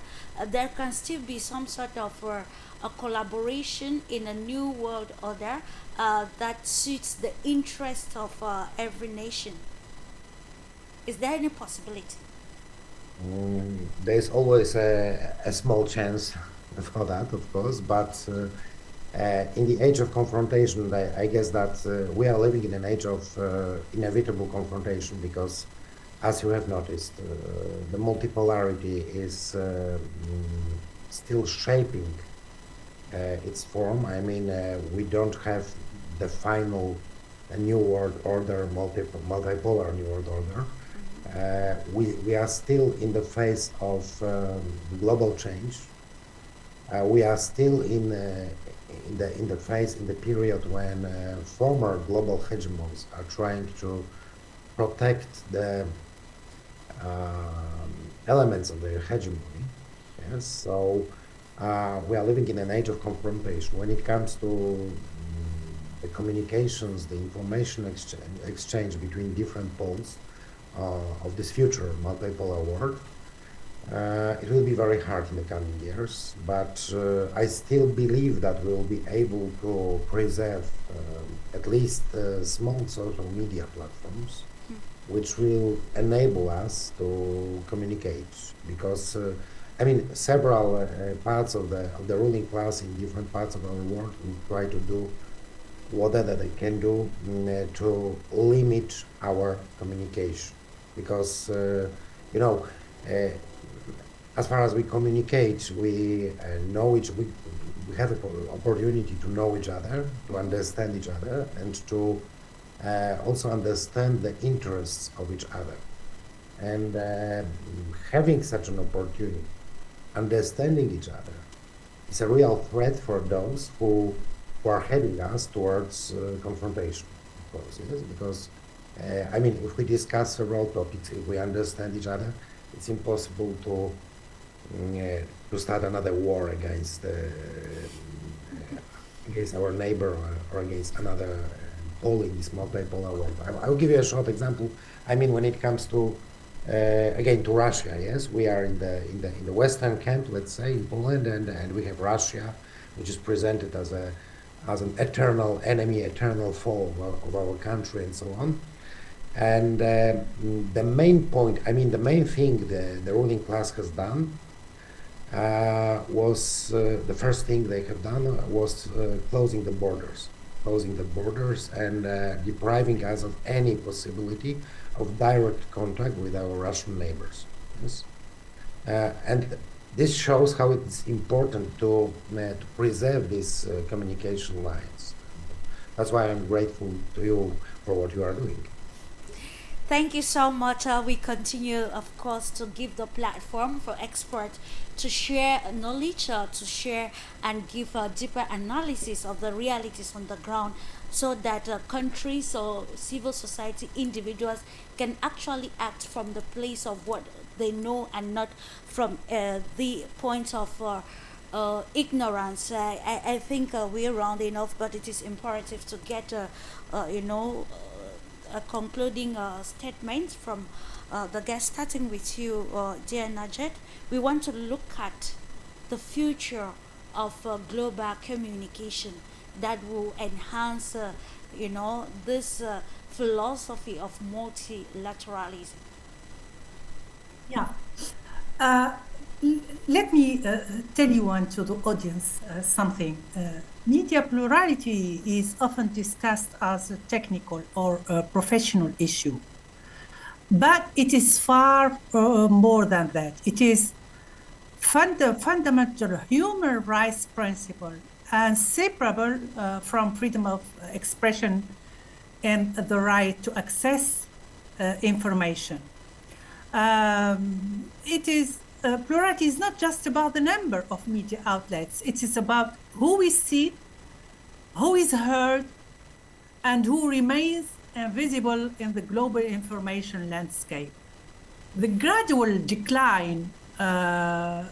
there can still be some sort of a collaboration in a new world order that suits the interest of every nation? Is there any possibility? There's always a small chance for that, of course, but in the age of confrontation, I guess that we are living in an age of inevitable confrontation because, as you have noticed, the multipolarity is still shaping its form. I mean, we don't have the final new world order, multipolar new world order. We are still in the phase of global change. We are still in the phase, in the period when former global hegemons are trying to protect the elements of their hegemony. Yes, so we are living in an age of confrontation. When it comes to the communications, the information exchange between different poles of this future multipolar world, it will be very hard in the coming years, but I still believe that we will be able to preserve at least small social media platforms which will enable us to communicate, because I mean, several parts of the ruling class in different parts of our world will try to do whatever they can do to limit our communication, because you know, as far as we communicate, we know we have an opportunity to know each other, to understand each other, and to also understand the interests of each other. And having such an opportunity, understanding each other, is a real threat for those who are heading us towards confrontation, of course, yes? Because I mean, if we discuss several topics, if we understand each other, it's impossible to start another war against our neighbor or against another pole in this multipolar world. I will give you a short example. I mean, when it comes to again to Russia, yes, we are in the Western camp, let's say, in Poland, and we have Russia, which is presented as an eternal enemy, eternal foe of our country, and so on. And the main point, I mean, the main thing the ruling class has done was the first thing they have done was closing the borders and depriving us of any possibility of direct contact with our Russian neighbors. Yes? And this shows how it's important to preserve these communication lines. That's why I'm grateful to you for what you are doing. Thank you so much. We continue, of course, to give the platform for experts to share knowledge, to share and give a deeper analysis of the realities on the ground, so that countries or civil society individuals can actually act from the place of what they know and not from the point of ignorance. I think we're rounding off, but it is imperative to get, a concluding statement from the guest, starting with you, dear Najet. We want to look at the future of global communication that will enhance, this philosophy of multilateralism. Yeah. Uh, Let me tell you and to the audience something. Media plurality is often discussed as a technical or a professional issue, but it is far more than that. It is fundamental human rights principle and separable from freedom of expression and the right to access information. Plurality is not just about the number of media outlets. It is about who is seen, who is heard, and who remains invisible in the global information landscape. The gradual decline of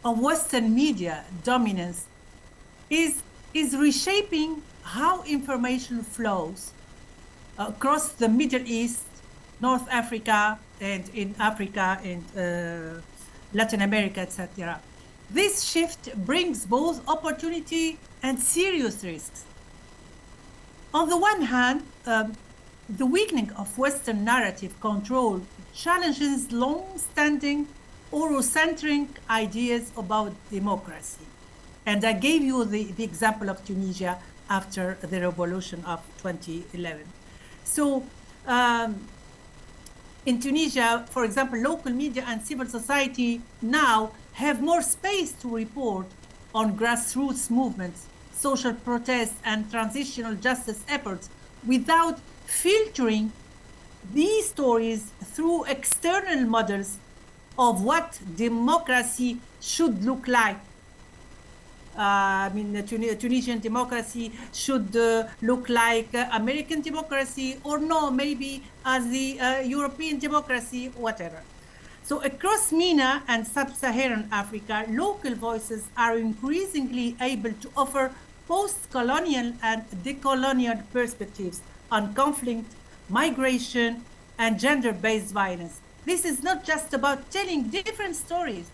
Western media dominance is reshaping how information flows across the Middle East, North Africa, and in Africa and Latin America, etc. This shift brings both opportunity and serious risks. On the one hand, the weakening of Western narrative control challenges long-standing Eurocentric ideas about democracy. And I gave you the example of Tunisia after the revolution of 2011. So, in Tunisia, for example, local media and civil society now have more space to report on grassroots movements, social protests, and transitional justice efforts without filtering these stories through external models of what democracy should look like. Tunisian democracy should look like American democracy, or no, maybe as the European democracy, whatever. So across MENA and sub-Saharan Africa, local voices are increasingly able to offer post-colonial and decolonial perspectives on conflict, migration, and gender-based violence. This is not just about telling different stories.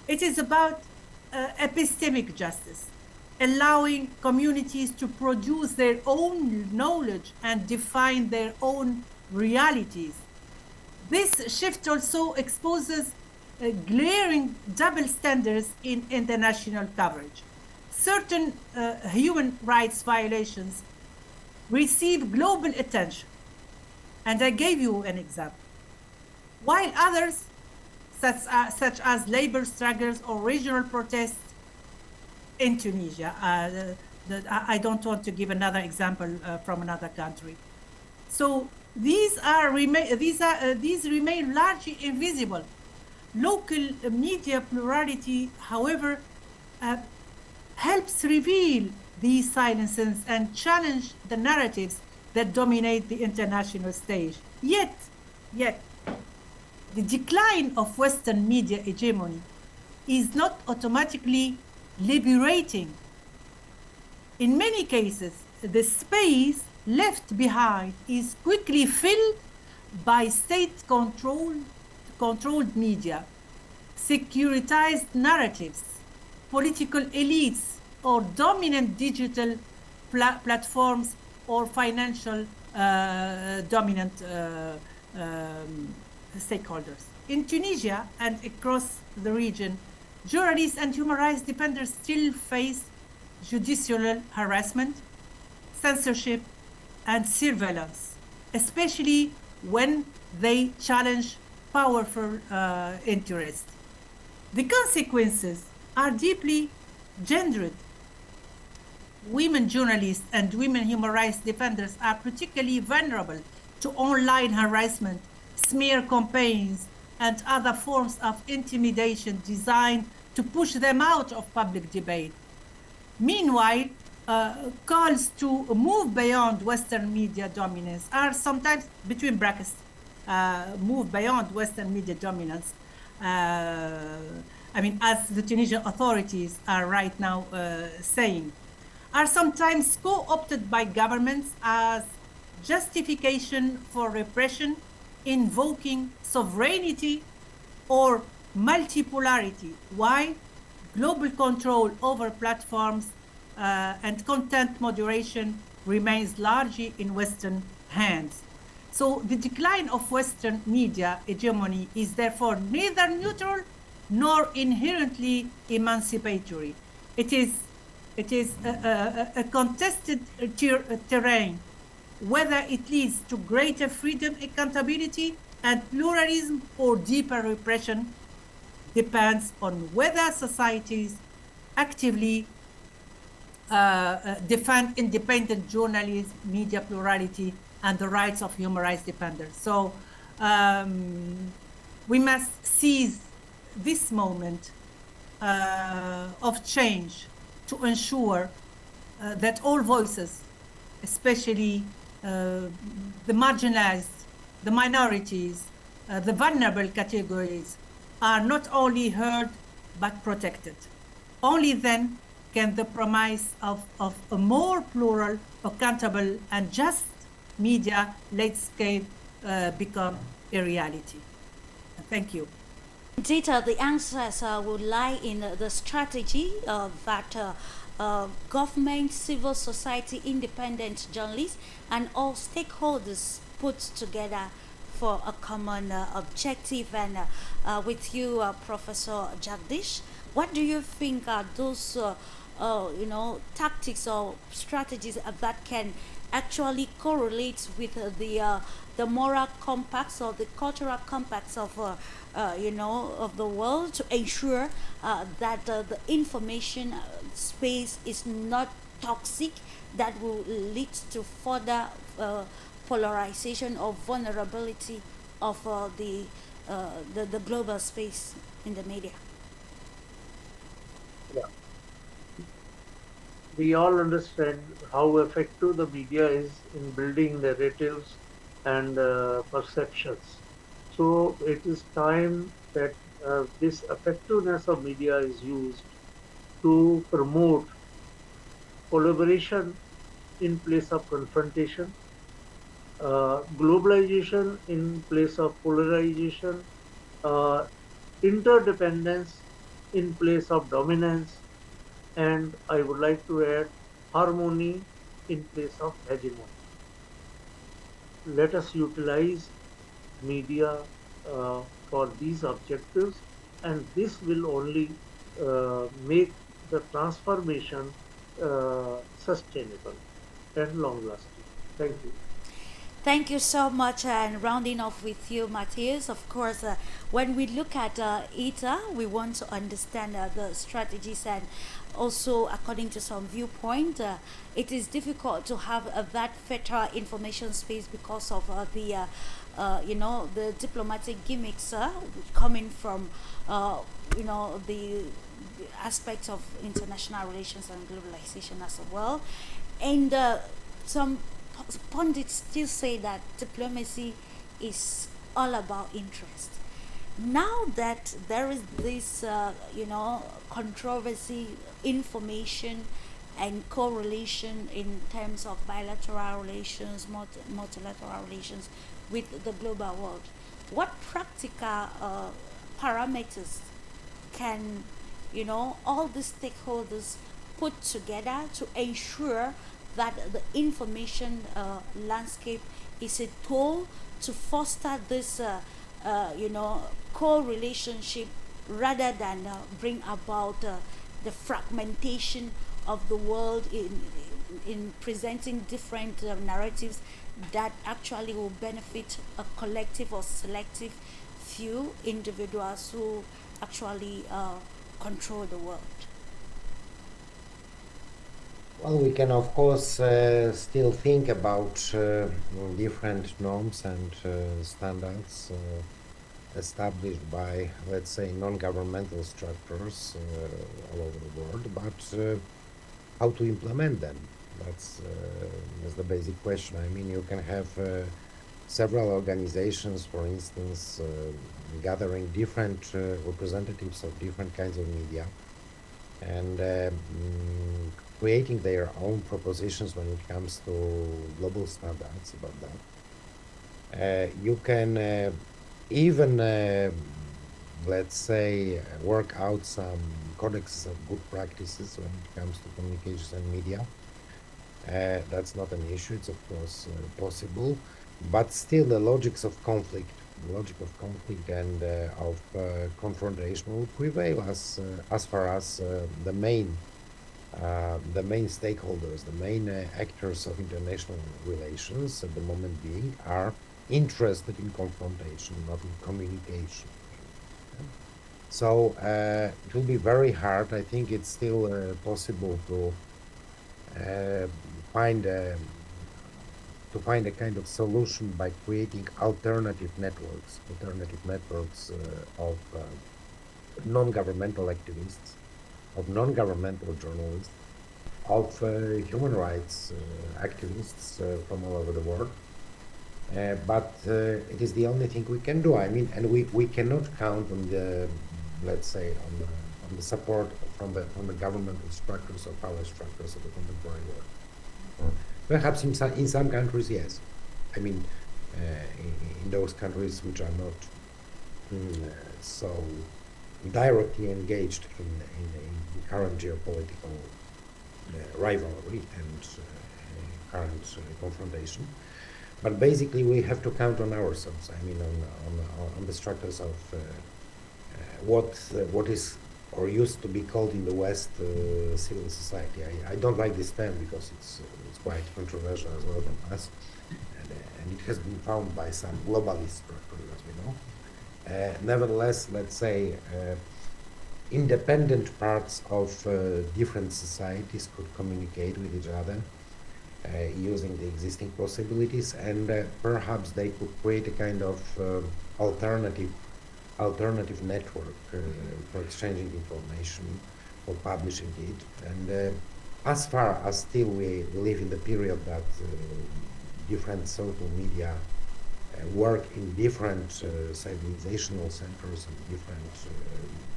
It is about epistemic justice, allowing communities to produce their own knowledge and define their own realities. This shift also exposes glaring double standards in international coverage. Certain human rights violations receive global attention, and I gave you an example, while others, such as labor struggles or regional protests in Tunisia. I don't want to give another example from another country. So these remain largely invisible. Local media plurality, however, helps reveal these silences and challenge the narratives that dominate the international stage. Yet, the decline of Western media hegemony is not automatically liberating. In many cases, the space left behind is quickly filled by state-controlled media, securitized narratives, political elites, or dominant digital platforms or financial dominant stakeholders. In Tunisia and across the region, journalists and human rights defenders still face judicial harassment, censorship, and surveillance, especially when they challenge powerful interests. The consequences are deeply gendered. Women journalists and women human rights defenders are particularly vulnerable to online harassment, smear campaigns, and other forms of intimidation designed to push them out of public debate. Meanwhile, calls to move beyond Western media dominance are sometimes, between brackets, move beyond Western media dominance. I mean, as the Tunisian authorities are right now saying, are sometimes co-opted by governments as justification for repression, invoking sovereignty or multipolarity. Why? Global control over platforms and content moderation remains largely in Western hands. So the decline of Western media hegemony is therefore neither neutral nor inherently emancipatory. It is a contested terrain, whether it leads to greater freedom, accountability, and pluralism or deeper repression depends on whether societies actively defend independent journalism, media plurality, and the rights of human rights defenders. So we must seize this moment of change to ensure that all voices, especially the marginalized, the minorities, the vulnerable categories, are not only heard but protected. Only then can the promise of a more plural, accountable, and just media landscape become a reality. Thank you. Indeed, the answers will lie in the strategy that government, civil society, independent journalists, and all stakeholders put together for a common objective. And with you, Professor Jagdish, what do you think are those tactics or strategies that can actually correlate with the moral compacts or the cultural compacts of of the world to ensure that the information space is not toxic, that will lead to further polarization or vulnerability of the global space in the media? Yeah. We all understand how effective the media is in building narratives and perceptions. So it is time that this effectiveness of media is used to promote collaboration in place of confrontation, globalization in place of polarization, interdependence in place of dominance, and I would like to add harmony in place of hegemony. Let us utilize media for these objectives, and this will only make the transformation sustainable and long lasting. Thank you. Thank you so much. And rounding off with you, Matthias, of course, when we look at ITA, we want to understand the strategies, and also according to some viewpoint, it is difficult to have that fertile information space because of the diplomatic gimmicks coming from the aspects of international relations and globalization as well. And some pundits still say that diplomacy is all about interest. Now that there is this, controversy, information, and correlation in terms of bilateral relations, multilateral relations with the global world, what practical parameters can, all the stakeholders put together to ensure that the information landscape is a tool to foster this, co-relationship rather than bring about the fragmentation of the world in presenting different narratives that actually will benefit a collective or selective few individuals who actually control the world? Well, we can, of course, still think about different norms and standards established by, let's say, non-governmental structures all over the world, but how to implement them? That's the basic question. I mean, you can have several organizations, for instance, gathering different representatives of different kinds of media and creating their own propositions when it comes to global standards about that. You can even, let's say, work out some codexes of good practices when it comes to communications and media. That's not an issue, it's of course possible, but still the logic of conflict and of confrontation will prevail as far as the main stakeholders, the main actors of international relations at the moment being are interested in confrontation, not in communication. So it will be very hard. I think it's still possible to find a kind of solution by creating alternative networks of non-governmental activists, of non-governmental journalists, of human rights activists from all over the world. But it is the only thing we can do. I mean, and we cannot count on the, let's say, on the support from the governmental structures or power structures of the contemporary world. Perhaps in some countries, yes. I mean, in those countries which are not so directly engaged in current geopolitical rivalry and current confrontation. But basically, we have to count on ourselves. I mean, on the structures of what is or used to be called in the West civil society. I don't like this term because it's quite controversial as well from us, and it has been found by some globalist structures, as we know. Nevertheless, let's say independent parts of different societies could communicate with each other using the existing possibilities, and perhaps they could create a kind of alternative network for exchanging information, for publishing it. And as far as still we live in the period that different social media work in different civilizational centers and different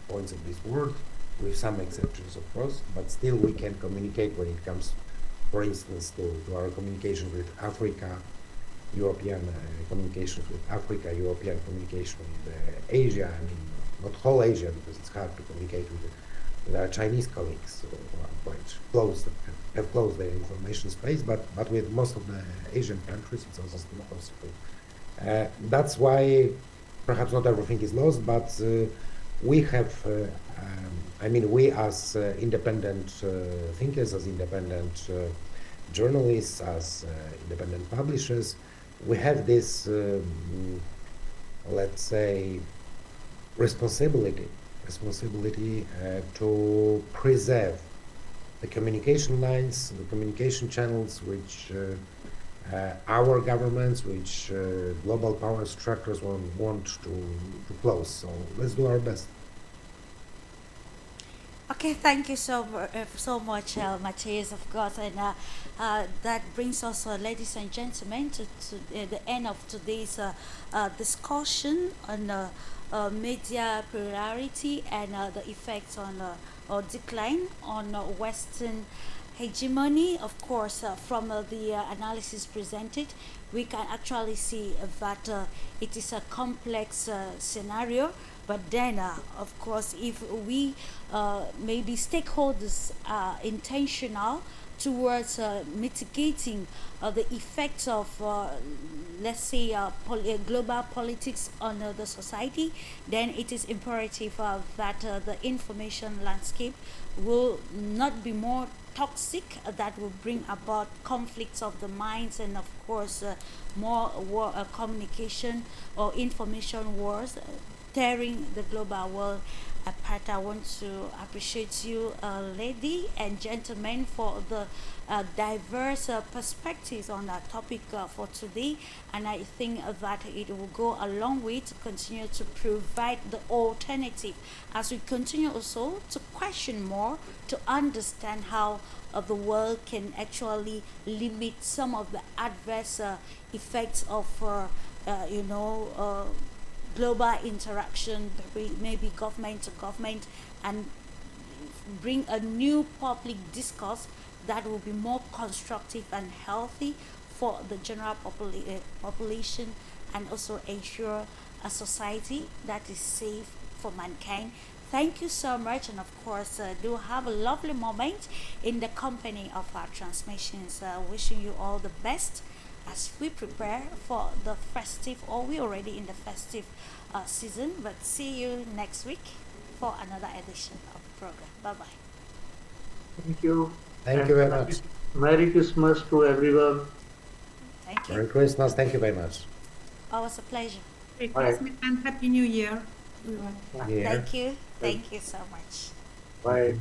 points of this world, with some exceptions, of course, but still we can communicate when it comes, for instance, to our communication with Africa, European communications with Africa, European communication with Asia. I mean, not whole Asia, because it's hard to communicate with our Chinese colleagues who are quite close, have closed their information space, but with most of the Asian countries, it's also still possible. That's why perhaps not everything is lost, but we have, I mean, we as independent thinkers, as independent journalists, as independent publishers, we have this, let's say, responsibility to preserve the communication lines, the communication channels which our governments, which global power structures want to close. So let's do our best. Okay, thank you so much, Matthias, of course, and that brings us, ladies and gentlemen, to the end of today's discussion on media plurality and the effects on or decline on Western hegemony. Of course, from the analysis presented, we can actually see that it is a complex scenario. But then, of course, if we maybe stakeholders are intentional towards mitigating the effects of, let's say, global politics on the society, then it is imperative that the information landscape will not be more toxic, that will bring about conflicts of the minds, and of course more communication or information wars tearing the global world Apart, I want to appreciate you, lady and gentlemen, for the diverse perspectives on that topic for today. And I think that it will go a long way to continue to provide the alternative as we continue also to question more, to understand how the world can actually limit some of the adverse effects of, global interaction, maybe government to government, and bring a new public discourse that will be more constructive and healthy for the general population, and also ensure a society that is safe for mankind. Thank you so much, and of course, do have a lovely moment in the company of our transmissions. Wishing you all the best as we prepare for the festive, or we're already in the festive season. But see you next week for another edition of the program. Bye bye. Thank you. Thank you very much. Merry Christmas to everyone. Thank you. Merry Christmas. Thank you very much. Always a pleasure. Merry Bye. Christmas and Happy New Year, everyone. Yeah. Thank you. Thank you so much. Bye.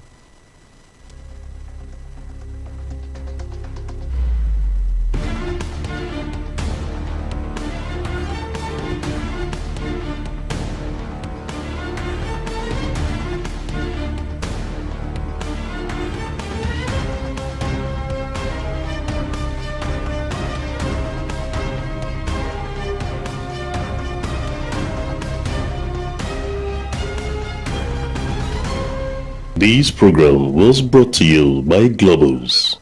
This program was brought to you by Globus.